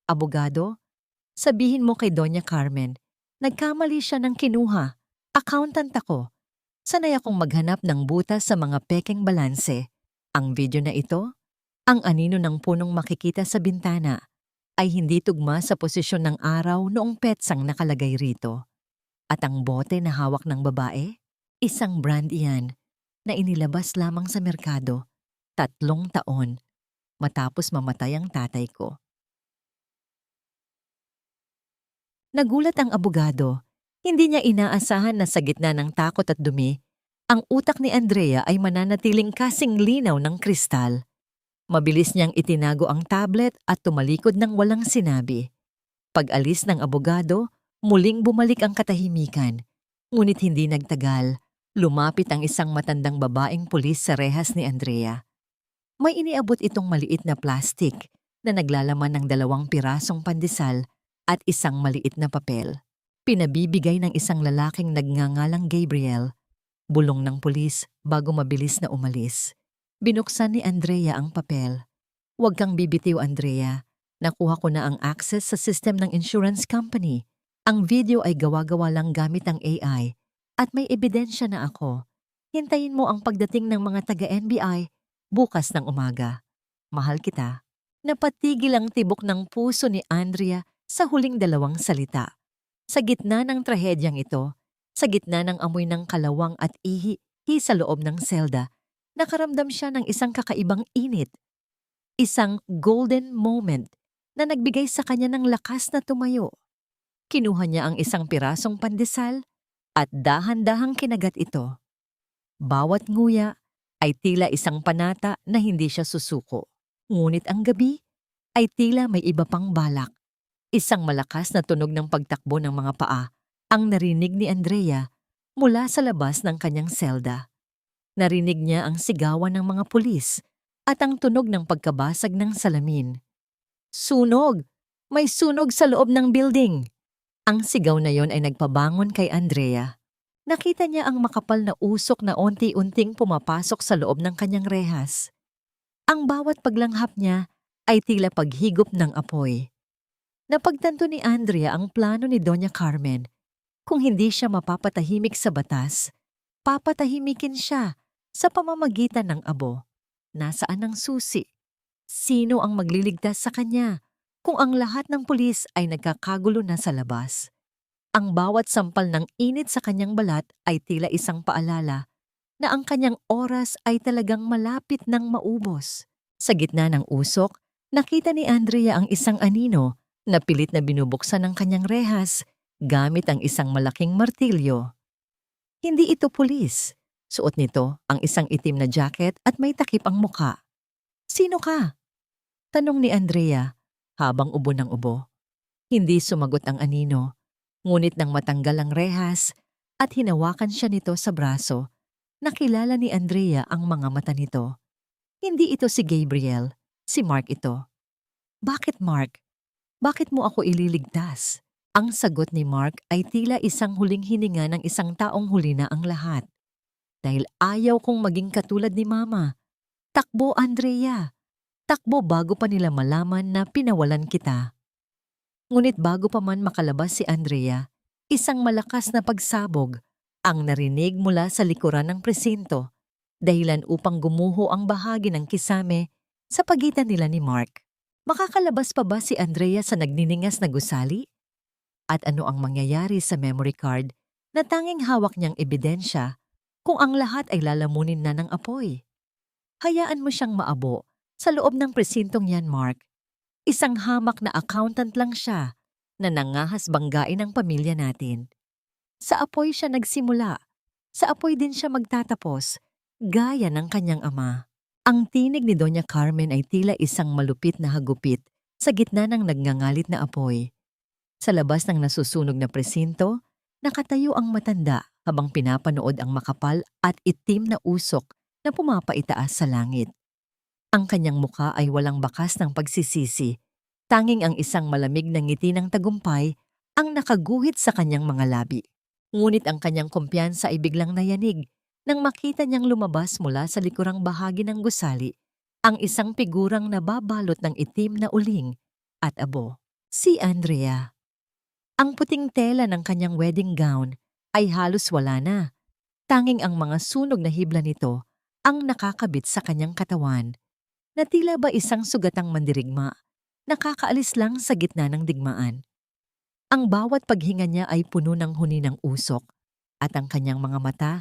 Abogado, sabihin mo kay Doña Carmen, nagkamali siya ng kinuha. Accountant ako. Sanay akong maghanap ng butas sa mga pekeng balanse. Ang video na ito, ang anino ng punong makikita sa bintana, ay hindi tugma sa posisyon ng araw noong petsang nakalagay rito. At ang bote na hawak ng babae, isang brand iyan na inilabas lamang sa merkado 3 taon matapos mamatay ang tatay ko. Nagulat ang abogado. Hindi niya inaasahan na sa gitna ng takot at dumi, ang utak ni Andrea ay mananatiling kasing linaw ng kristal. Mabilis niyang itinago ang tablet at tumalikod ng walang sinabi. Pag-alis ng abogado, muling bumalik ang katahimikan. Ngunit hindi nagtagal, lumapit ang isang matandang babaeng pulis sa rehas ni Andrea. May iniabot itong maliit na plastik na naglalaman ng 2 pirasong pandesal at isang maliit na papel. Pinabibigay ng isang lalaking nagngangalang Gabriel. Bulong ng pulis bago mabilis na umalis. Binuksan ni Andrea ang papel. Huwag kang bibitiw, Andrea. Nakuha ko na ang access sa system ng insurance company. Ang video ay gawa-gawa lang gamit ang AI at may ebidensya na ako. Hintayin mo ang pagdating ng mga taga-NBI bukas ng umaga. Mahal kita. Napatigil ang tibok ng puso ni Andrea sa huling 2 salita. Sa gitna ng trahedyang ito, sa gitna ng amoy ng kalawang at ihi sa loob ng selda, nakaramdam siya ng isang kakaibang init. Isang golden moment na nagbigay sa kanya ng lakas na tumayo. Kinuha niya ang isang pirasong pandesal at dahan-dahang kinagat ito. Bawat nguya ay tila isang panata na hindi siya susuko. Ngunit ang gabi ay tila may iba pang balak. Isang malakas na tunog ng pagtakbo ng mga paa ang narinig ni Andrea mula sa labas ng kanyang selda. Narinig niya ang sigawan ng mga pulis at ang tunog ng pagkabasag ng salamin. Sunog! May sunog sa loob ng building! Ang sigaw na yon ay nagpabangon kay Andrea. Nakita niya ang makapal na usok na unti-unting pumapasok sa loob ng kanyang rehas. Ang bawat paglanghap niya ay tila paghigop ng apoy. Napagtanto ni Andrea ang plano ni Doña Carmen. Kung hindi siya mapapatahimik sa batas, papatahimikin siya sa pamamagitan ng abo. Nasaan ang susi? Sino ang magliligtas sa kanya kung ang lahat ng pulis ay nagkakagulo na sa labas? Ang bawat sampal ng init sa kanyang balat ay tila isang paalala na ang kanyang oras ay talagang malapit ng maubos. Sa gitna ng usok, nakita ni Andrea ang isang anino na pilit na binubuksan ng kanyang rehas gamit ang isang malaking martilyo. Hindi ito pulis. Suot nito ang isang itim na jacket at may takip ang muka. "Sino ka?" tanong ni Andrea habang ubo ng ubo. Hindi sumagot ang anino, ngunit nang matanggal ang rehas at hinawakan siya nito sa braso, nakilala ni Andrea ang mga mata nito. Hindi ito si Gabriel, si Mark ito. "Bakit, Mark? Bakit mo ako ililigtas?" Ang sagot ni Mark ay tila isang huling hininga ng isang taong huli na ang lahat. "Dahil ayaw kong maging katulad ni Mama. Takbo, Andrea. Takbo bago pa nila malaman na pinawalan kita." Ngunit bago pa man makalabas si Andrea, isang malakas na pagsabog ang narinig mula sa likuran ng presinto, dahilan upang gumuho ang bahagi ng kisame sa pagitan nila ni Mark. Makakalabas pa ba si Andrea sa nagniningas na gusali? At ano ang mangyayari sa memory card na tanging hawak niyang ebidensya kung ang lahat ay lalamunin na ng apoy? Hayaan mo siyang maabo sa loob ng presintong yan, Mark. Isang hamak na accountant lang siya na nangahas banggain ang pamilya natin. Sa apoy siya nagsimula. Sa apoy din siya magtatapos, gaya ng kanyang ama. Ang tinig ni Doña Carmen ay tila isang malupit na hagupit sa gitna ng nagngangalit na apoy. Sa labas ng nasusunog na presinto, nakatayo ang matanda habang pinapanood ang makapal at itim na usok na pumapaitaas sa langit. Ang kanyang muka ay walang bakas ng pagsisisi. Tanging ang isang malamig na ngiti ng tagumpay ang nakaguhit sa kanyang mga labi. Ngunit ang kanyang kumpiyansa ay biglang nayanig nang makita niyang lumabas mula sa likurang bahagi ng gusali ang isang figurang nababalot ng itim na uling at abo. Si Andrea. Ang puting tela ng kanyang wedding gown ay halos wala na. Tanging ang mga sunog na hibla nito ang nakakabit sa kanyang katawan, na tila ba isang sugatang mandirigma, nakakaalis lang sa gitna ng digmaan. Ang bawat paghinga niya ay puno ng huni ng usok at ang kanyang mga mata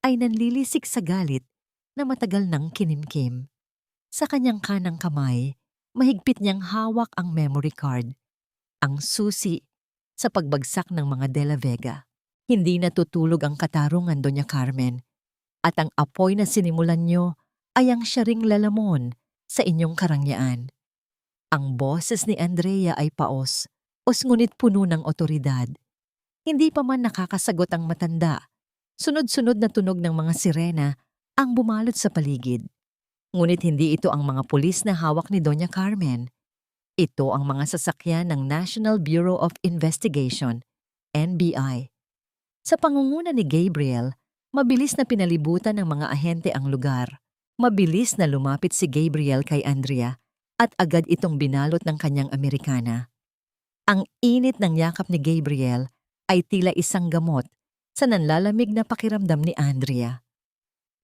ay nanlilisik sa galit na matagal nang kinimkim. Sa kanyang kanang kamay, mahigpit niyang hawak ang memory card, ang susi sa pagbagsak ng mga De La Vega. Hindi natutulog ang katarungan, Doña Carmen, at ang apoy na sinimulan niyo ay ang siya ring lalamon sa inyong karangyaan. Ang boses ni Andrea ay paos, ngunit puno ng otoridad. Hindi pa man nakakasagot ang matanda. Sunod-sunod na tunog ng mga sirena ang bumalot sa paligid. Ngunit hindi ito ang mga pulis na hawak ni Doña Carmen. Ito ang mga sasakyan ng National Bureau of Investigation, NBI. Sa pangunguna ni Gabriel, mabilis na pinalibutan ng mga ahente ang lugar. Mabilis na lumapit si Gabriel kay Andrea at agad itong binalot ng kanyang Amerikana. Ang init ng yakap ni Gabriel ay tila isang gamot sa nanlalamig na pakiramdam ni Andrea.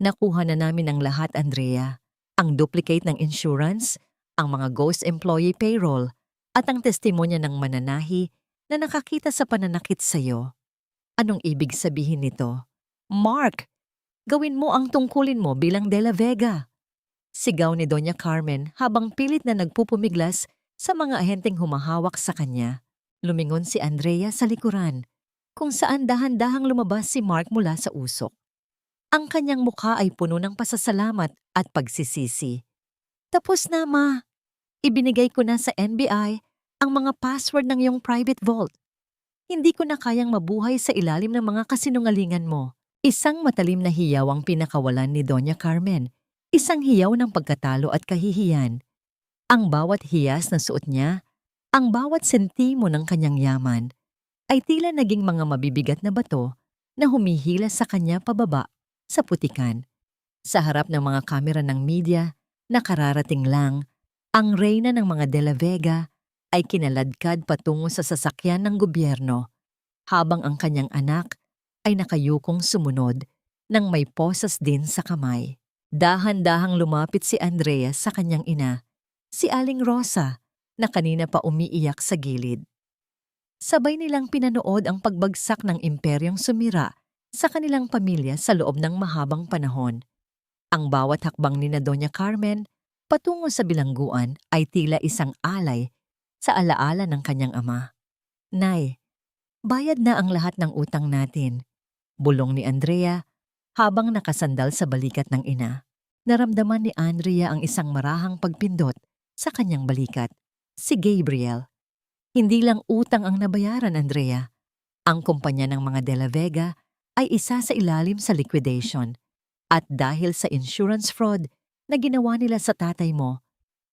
"Nakuha na namin ang lahat, Andrea. Ang duplicate ng insurance, ang mga ghost employee payroll, at ang testimonya ng mananahi na nakakita sa pananakit sa'yo." "Anong ibig sabihin nito?" "Mark, gawin mo ang tungkulin mo bilang De La Vega!" Sigaw ni Doña Carmen habang pilit na nagpupumiglas sa mga ahenteng humahawak sa kanya. Lumingon si Andrea sa likuran, kung saan dahan-dahang lumabas si Mark mula sa usok. Ang kanyang mukha ay puno ng pasasalamat at pagsisisi. "Tapos na, Ma. Ibinigay ko na sa NBI ang mga password ng iyong private vault. Hindi ko na kayang mabuhay sa ilalim ng mga kasinungalingan mo." Isang matalim na hiyaw ang pinakawalan ni Doña Carmen. Isang hiyaw ng pagkatalo at kahihiyan. Ang bawat hiyas na suot niya Ang bawat sentimo ng kanyang yaman ay tila naging mga mabibigat na bato na humihila sa kanya pababa sa putikan. Sa harap ng mga kamera ng media na kararating lang, ang reyna ng mga De La Vega ay kinaladkad patungo sa sasakyan ng gobyerno habang ang kanyang anak ay nakayukong sumunod nang may posas din sa kamay. Dahan-dahang lumapit si Andrea sa kanyang ina, si Aling Rosa, na kanina pa umiiyak sa gilid. Sabay nilang pinanood ang pagbagsak ng imperyong sumira sa kanilang pamilya sa loob ng mahabang panahon. Ang bawat hakbang ni na Doña Carmen patungo sa bilangguan ay tila isang alay sa alaala ng kanyang ama. Nay, bayad na ang lahat ng utang natin, bulong ni Andrea habang nakasandal sa balikat ng ina. Naramdaman ni Andrea ang isang marahang pagpindot sa kanyang balikat. Si Gabriel. Hindi lang utang ang nabayaran, Andrea. Ang kumpanya ng mga De La Vega ay isa sa ilalim sa liquidation. At dahil sa insurance fraud na ginawa nila sa tatay mo,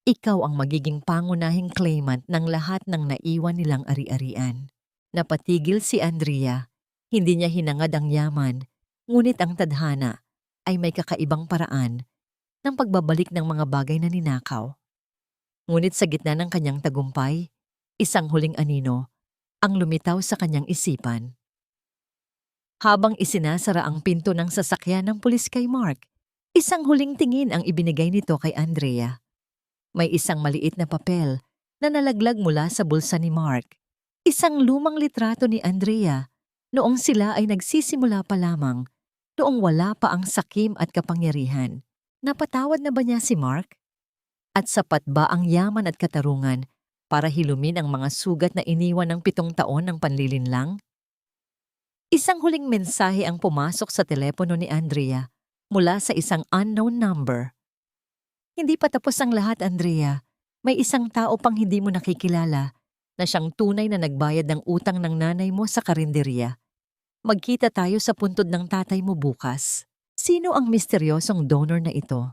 ikaw ang magiging pangunahing claimant ng lahat ng naiwan nilang ari-arian. Napatigil si Andrea. Hindi niya hinangad ang yaman, ngunit ang tadhana ay may kakaibang paraan ng pagbabalik ng mga bagay na ninakaw. Ngunit sa gitna ng kanyang tagumpay, isang huling anino ang lumitaw sa kanyang isipan. Habang isinasara ang pinto ng sasakyan ng pulis kay Mark, isang huling tingin ang ibinigay nito kay Andrea. May isang maliit na papel na nalaglag mula sa bulsa ni Mark. Isang lumang litrato ni Andrea noong sila ay nagsisimula pa lamang, noong wala pa ang sakim at kapangyarihan. Napatawad na ba niya si Mark? At sapat ba ang yaman at katarungan para hilumin ang mga sugat na iniwan ng 7 taon ng panlilinlang? Isang huling mensahe ang pumasok sa telepono ni Andrea mula sa isang unknown number. Hindi pa tapos ang lahat, Andrea. May isang tao pang hindi mo nakikilala na siyang tunay na nagbayad ng utang ng nanay mo sa karinderya. Magkita tayo sa puntod ng tatay mo bukas. Sino ang misteryosong donor na ito?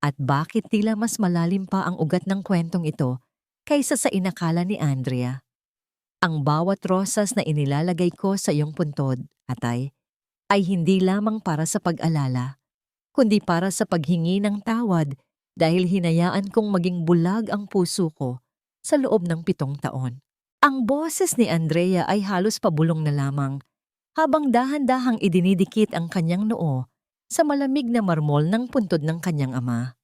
At bakit tila mas malalim pa ang ugat ng kwentong ito kaysa sa inakala ni Andrea? Ang bawat rosas na inilalagay ko sa iyong puntod, atay, ay hindi lamang para sa pag-alala, kundi para sa paghingi ng tawad dahil hinayaan kong maging bulag ang puso ko sa loob ng 7 taon. Ang boses ni Andrea ay halos pabulong na lamang habang dahan-dahang idinidikit ang kanyang noo sa malamig na marmol ng puntod ng kanyang ama.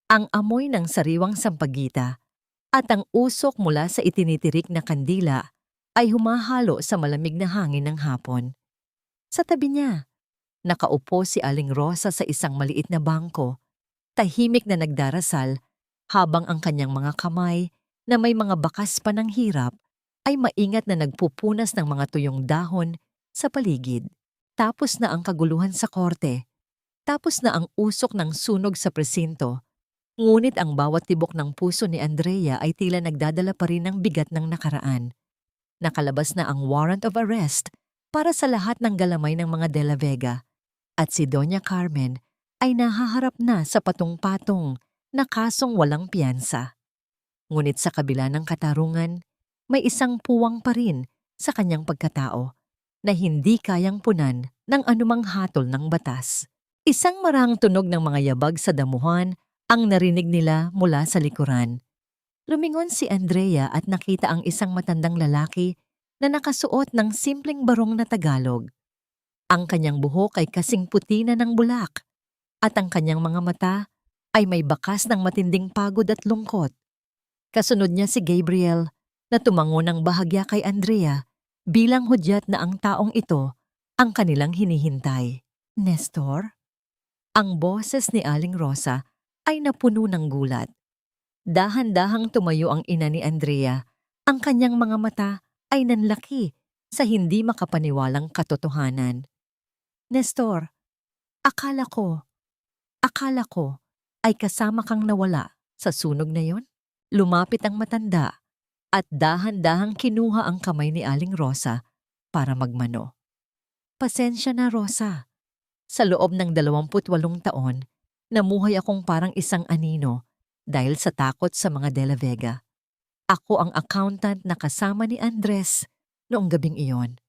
Ang amoy ng sariwang sampagita at ang usok mula sa itinitirik na kandila ay humahalo sa malamig na hangin ng hapon. Sa tabi niya, nakaupo si Aling Rosa sa isang maliit na bangko, tahimik na nagdarasal habang ang kanyang mga kamay na may mga bakas pa ng hirap ay maingat na nagpupunas ng mga tuyong dahon sa paligid. Tapos na ang kaguluhan sa korte, tapos na ang usok ng sunog sa presinto, ngunit ang bawat tibok ng puso ni Andrea ay tila nagdadala pa rin ng bigat ng nakaraan. Nakalabas na ang warrant of arrest para sa lahat ng galamay ng mga De La Vega at si Doña Carmen ay nahaharap na sa patong-patong na kasong walang piyansa. Ngunit sa kabila ng katarungan, may isang puwang pa rin sa kanyang pagkatao na hindi kayang punan ng anumang hatol ng batas. Isang marahang tunog ng mga yabag sa damuhan ang narinig nila mula sa likuran. Lumingon si Andrea at nakita ang isang matandang lalaki na nakasuot ng simpleng barong na Tagalog. Ang kanyang buhok ay kasing puti na ng bulak at ang kanyang mga mata ay may bakas ng matinding pagod at lungkot. Kasunod niya si Gabriel na tumango ng bahagya kay Andrea bilang hudyat na ang taong ito ang kanilang hinihintay. Nestor? Ang boses ni Aling Rosa ay napuno ng gulat. Dahan-dahang tumayo ang ina ni Andrea. Ang kanyang mga mata ay nanlaki sa hindi makapaniwalang katotohanan. Nestor, akala ko ay kasama kang nawala sa sunog na yon? Lumapit ang matanda at dahan-dahang kinuha ang kamay ni Aling Rosa para magmano. Pasensya na, Rosa. Sa loob ng 28 taon, namuhay akong parang isang anino dahil sa takot sa mga De La Vega. Ako ang accountant na kasama ni Andres noong gabing iyon.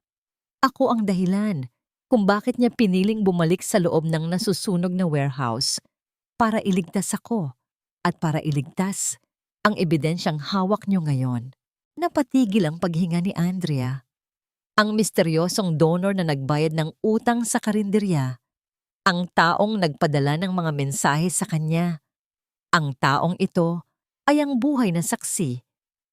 Ako ang dahilan kung bakit niya piniling bumalik sa loob ng nasusunog na warehouse para iligtas ako at para iligtas ang ebidensyang hawak niyo ngayon. Napatigil ang paghinga ni Andrea. Ang misteryosong donor na nagbayad ng utang sa karinderya, ang taong nagpadala ng mga mensahe sa kanya. Ang taong ito ay ang buhay na saksi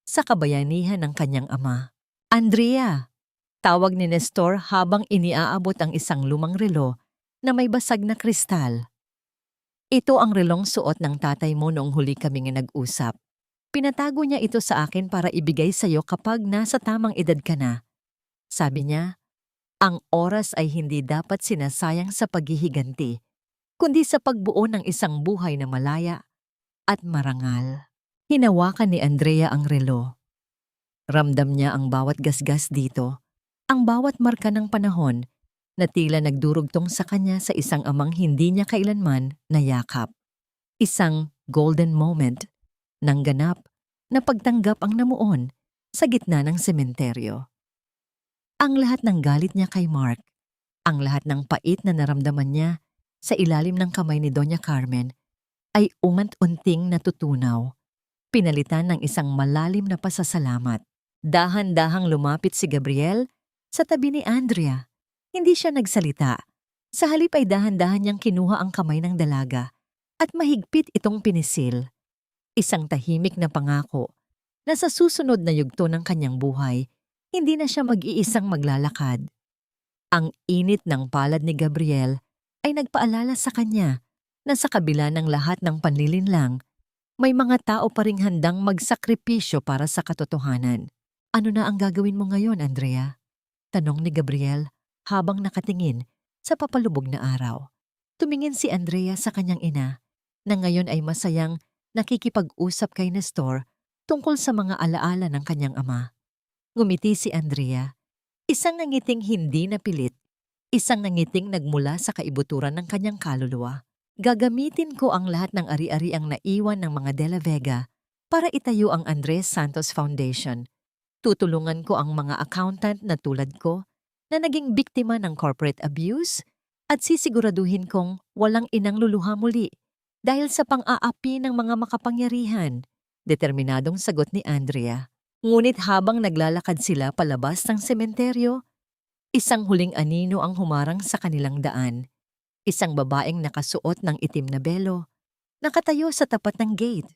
sa kabayanihan ng kanyang ama. Andrea, tawag ni Nestor habang iniaabot ang isang lumang relo na may basag na kristal. Ito ang relong suot ng tatay mo noong huli kaming nag-usap. Pinatago niya ito sa akin para ibigay sa iyo kapag nasa tamang edad ka na. Sabi niya, ang oras ay hindi dapat sinasayang sa paghihiganti, kundi sa pagbuo ng isang buhay na malaya at marangal. Hinawakan ni Andrea ang relo. Ramdam niya ang bawat gasgas dito, ang bawat marka ng panahon na tila nagdurugtong sa kanya sa isang amang hindi niya kailanman nayakap. Isang golden moment ng ganap na pagtanggap ang namuon sa gitna ng sementeryo. Ang lahat ng galit niya kay Mark, ang lahat ng pait na naramdaman niya sa ilalim ng kamay ni Doña Carmen ay unting natutunaw, pinalitan ng isang malalim na pasasalamat. Dahan-dahang lumapit si Gabriel sa tabi ni Andrea. Hindi siya nagsalita. Sa halip ay dahan-dahan niyang kinuha ang kamay ng dalaga at mahigpit itong pinisil. Isang tahimik na pangako na sa susunod na yugto ng kanyang buhay, hindi na siya mag-iisang maglalakad. Ang init ng palad ni Gabriel ay nagpaalala sa kanya na sa kabila ng lahat ng panlilinlang, may mga tao pa ring handang magsakripisyo para sa katotohanan. Ano na ang gagawin mo ngayon, Andrea? Tanong ni Gabriel habang nakatingin sa papalubog na araw. Tumingin si Andrea sa kanyang ina na ngayon ay masayang nakikipag-usap kay Nestor tungkol sa mga alaala ng kanyang ama. Ngumiti si Andrea, isang nangiting hindi napilit, isang nangiting nagmula sa kaibuturan ng kanyang kaluluwa. Gagamitin ko ang lahat ng ari-ariang naiwan ng mga De La Vega para itayo ang Andres Santos Foundation. Tutulungan ko ang mga accountant na tulad ko na naging biktima ng corporate abuse at sisiguraduhin kong walang inang luluha muli dahil sa pang-aapi ng mga makapangyarihan. Determinadong sagot ni Andrea. Ngunit habang naglalakad sila palabas ng sementeryo, isang huling anino ang humarang sa kanilang daan. Isang babaeng nakasuot ng itim na belo, nakatayo sa tapat ng gate.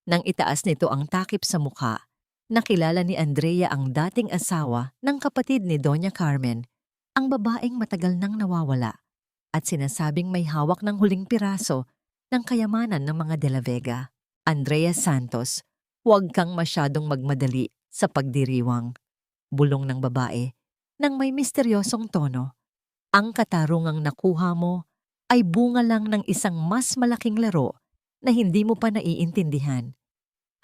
Nang itaas nito ang takip sa mukha, nakilala ni Andrea ang dating asawa ng kapatid ni Doña Carmen, ang babaeng matagal nang nawawala at sinasabing may hawak ng huling piraso ng kayamanan ng mga De La Vega. Andrea Santos, huwag kang masyadong magmadali sa pagdiriwang. Bulong ng babae nang may misteryosong tono. Ang katarungang nakuha mo ay bunga lang ng isang mas malaking laro na hindi mo pa naiintindihan.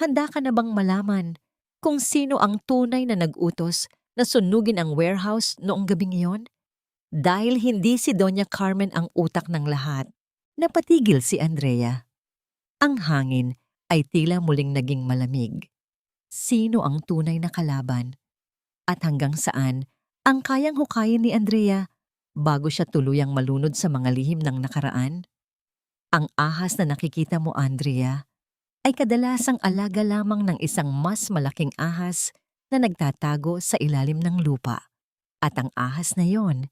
Handa ka na bang malaman kung sino ang tunay na nag-utos na sunugin ang warehouse noong gabing iyon? Dahil hindi si Doña Carmen ang utak ng lahat, napatigil si Andrea. Ang hangin ay tila muling naging malamig. Sino ang tunay na kalaban? At hanggang saan ang kayang hukayin ni Andrea bago siya tuluyang malunod sa mga lihim ng nakaraan? Ang ahas na nakikita mo, Andrea, ay kadalasang alaga lamang ng isang mas malaking ahas na nagtatago sa ilalim ng lupa. At ang ahas na yon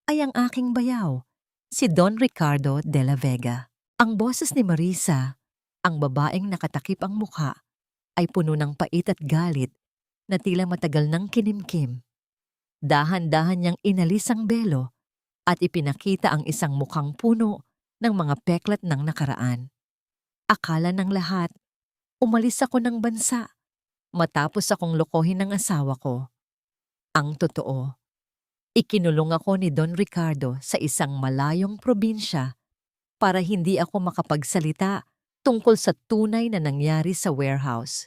ay ang aking bayaw, si Don Ricardo de la Vega. Ang boses ni Marisa, ang babaeng nakatakip ang mukha, ay puno ng pait at galit na tila matagal nang kinimkim. Dahan-dahan niyang inalis ang belo at ipinakita ang isang mukhang puno ng mga peklat ng nakaraan. Akala ng lahat, umalis ako ng bansa matapos akong lokohin ng asawa ko. Ang totoo, ikinulong ako ni Don Ricardo sa isang malayong probinsya para hindi ako makapagsalita tungkol sa tunay na nangyari sa warehouse.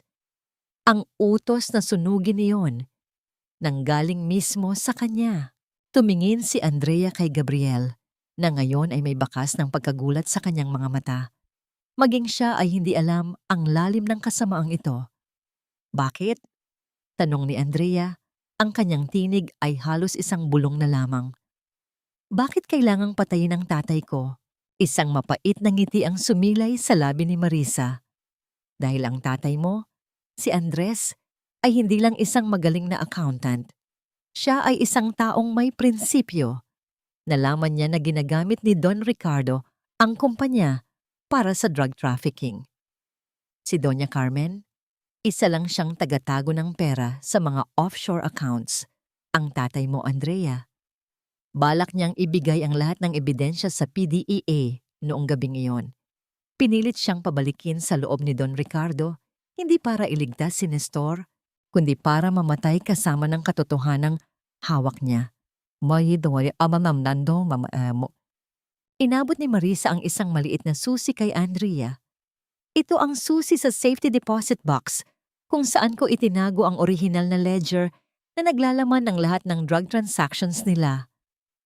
Ang utos na sunugin niyon nanggaling mismo sa kanya. Tumingin si Andrea kay Gabriel na ngayon ay may bakas ng pagkagulat sa kanyang mga mata. Maging siya ay hindi alam ang lalim ng kasamaang ito. Bakit? Tanong ni Andrea. Ang kanyang tinig ay halos isang bulong na lamang. Bakit kailangang patayin ang tatay ko? Isang mapait na ngiti ang sumilay sa labi ni Marisa. Dahil ang tatay mo, si Andres, ay hindi lang isang magaling na accountant. Siya ay isang taong may prinsipyo. Nalaman niya na ginagamit ni Don Ricardo ang kumpanya para sa drug trafficking. Si Doña Carmen, isa lang siyang tagatago ng pera sa mga offshore accounts. Ang tatay mo, Andrea, balak niyang ibigay ang lahat ng ebidensya sa PDEA noong gabing iyon. Pinilit siyang pabalikin sa loob ni Don Ricardo, hindi para iligtas si Nestor, kundi para mamatay kasama ng katotohanang hawak niya. Inabot ni Marisa ang isang maliit na susi kay Andrea. Ito ang susi sa safety deposit box kung saan ko itinago ang orihinal na ledger na naglalaman ng lahat ng drug transactions nila.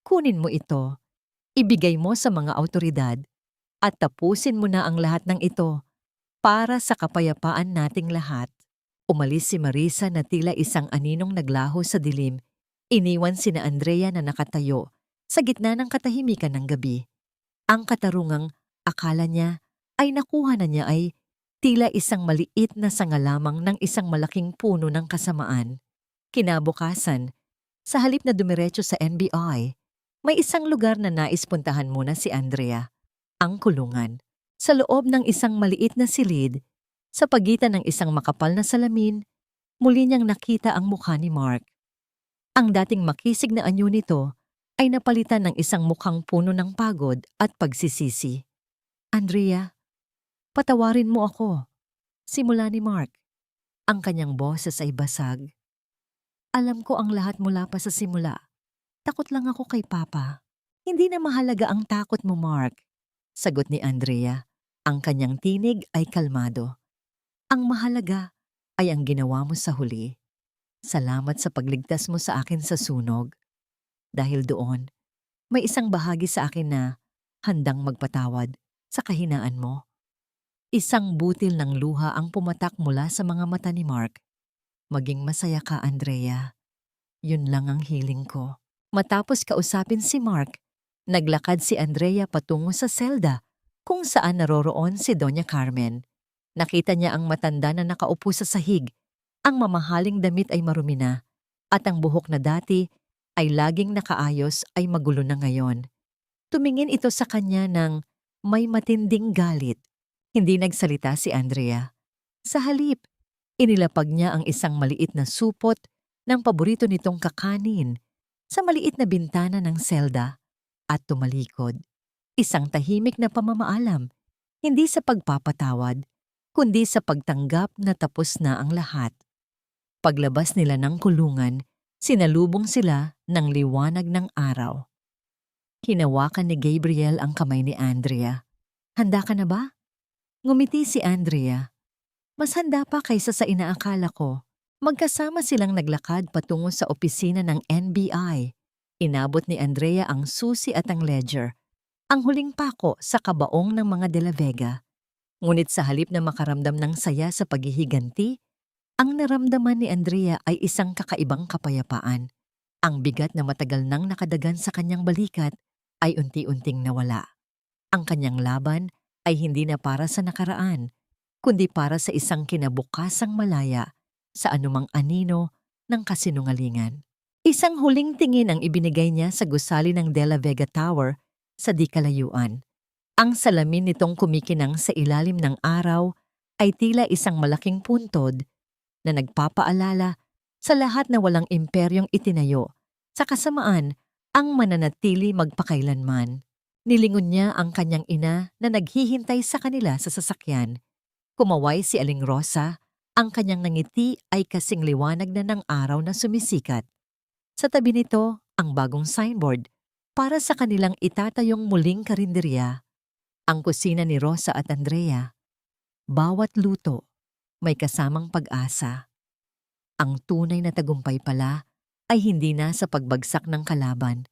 Kunin mo ito, ibigay mo sa mga awtoridad, at tapusin mo na ang lahat ng ito para sa kapayapaan nating lahat. Umalis si Marisa na tila isang aninong naglaho sa dilim. Iniwan sina Andrea na nakatayo sa gitna ng katahimikan ng gabi. Ang katarungang akala niya ay nakuha na niya ay tila isang maliit na sanga lamang ng isang malaking puno ng kasamaan. Kinabukasan, sa halip na dumiretso sa NBI, may isang lugar na nais puntahan muna si Andrea, ang kulungan. Sa loob ng isang maliit na silid, sa pagitan ng isang makapal na salamin, muli niyang nakita ang mukha ni Mark. Ang dating makisig na anyo nito ay napalitan ng isang mukhang puno ng pagod at pagsisisi. Andrea, patawarin mo ako. Simula ni Mark. Ang kanyang boses ay basag. Alam ko ang lahat mula pa sa simula. Takot lang ako kay Papa. Hindi na mahalaga ang takot mo, Mark. Sagot ni Andrea. Ang kanyang tinig ay kalmado. Ang mahalaga ay ang ginawa mo sa huli. Salamat sa pagligtas mo sa akin sa sunog. Dahil doon, may isang bahagi sa akin na handang magpatawad sa kahinaan mo. Isang butil ng luha ang pumatak mula sa mga mata ni Mark. Maging masaya ka, Andrea. Yun lang ang hiling ko. Matapos kausapin si Mark, naglakad si Andrea patungo sa selda kung saan naroroon si Doña Carmen. Nakita niya ang matanda na nakaupo sa sahig. Ang mamahaling damit ay marumi na at ang buhok na dati ay laging nakaayos ay magulo na ngayon. Tumingin ito sa kanya ng may matinding galit. Hindi nagsalita si Andrea. Sa halip, inilapag niya ang isang maliit na supot ng paborito nitong kakanin sa maliit na bintana ng selda at tumalikod. Isang tahimik na pamamaalam, hindi sa pagpapatawad, kundi sa pagtanggap na tapos na ang lahat. Paglabas nila ng kulungan, sinalubong sila ng liwanag ng araw. Hinawakan ni Gabriel ang kamay ni Andrea. Handa ka na ba? Ngumiti si Andrea. Mas handa pa kaysa sa inaakala ko. Magkasama silang naglakad patungo sa opisina ng NBI. Inabot ni Andrea ang susi at ang ledger. Ang huling pako sa kabaong ng mga De La Vega. Ngunit sa halip na makaramdam ng saya sa paghihiganti, ang naramdaman ni Andrea ay isang kakaibang kapayapaan. Ang bigat na matagal nang nakadagan sa kanyang balikat ay unti-unting nawala. Ang kanyang laban ay hindi na para sa nakaraan, kundi para sa isang kinabukasang malaya sa anumang anino ng kasinungalingan. Isang huling tingin ang ibinigay niya sa gusali ng De La Vega Tower sa di kalayuan. Ang salamin nitong kumikinang sa ilalim ng araw ay tila isang malaking puntod na nagpapaalala sa lahat na walang imperyong itinayo, sa kasamaan ang mananatili magpakailanman. Nilingon niya ang kanyang ina na naghihintay sa kanila sa sasakyan. Kumaway si Aling Rosa, ang kanyang nangiti ay kasing liwanag na ng araw na sumisikat. Sa tabi nito, ang bagong signboard para sa kanilang itatayong muling karinderya. Ang kusina ni Rosa at Andrea. Bawat luto may kasamang pag-asa. Ang tunay na tagumpay pala ay hindi na sa pagbagsak ng kalaban,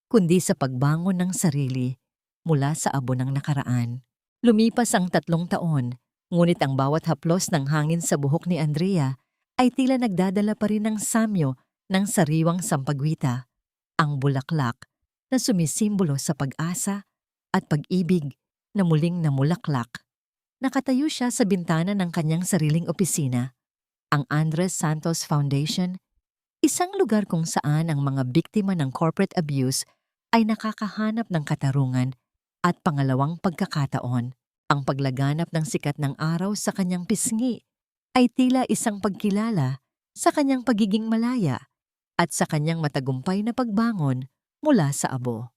kundi sa pagbangon ng sarili mula sa abo ng nakaraan. Lumipas ang 3 taon, ngunit ang bawat haplos ng hangin sa buhok ni Andrea ay tila nagdadala pa rin ng samyo ng sariwang sampagwita, ang bulaklak na sumisimbolo sa pag-asa at pag-ibig na muling namulaklak. Nakatayo siya sa bintana ng kanyang sariling opisina, ang Andres Santos Foundation, isang lugar kung saan ang mga biktima ng corporate abuse ay nakakahanap ng katarungan at pangalawang pagkakataon. Ang paglaganap ng sikat ng araw sa kanyang pisngi ay tila isang pagkilala sa kanyang pagiging malaya at sa kanyang matagumpay na pagbangon mula sa abo.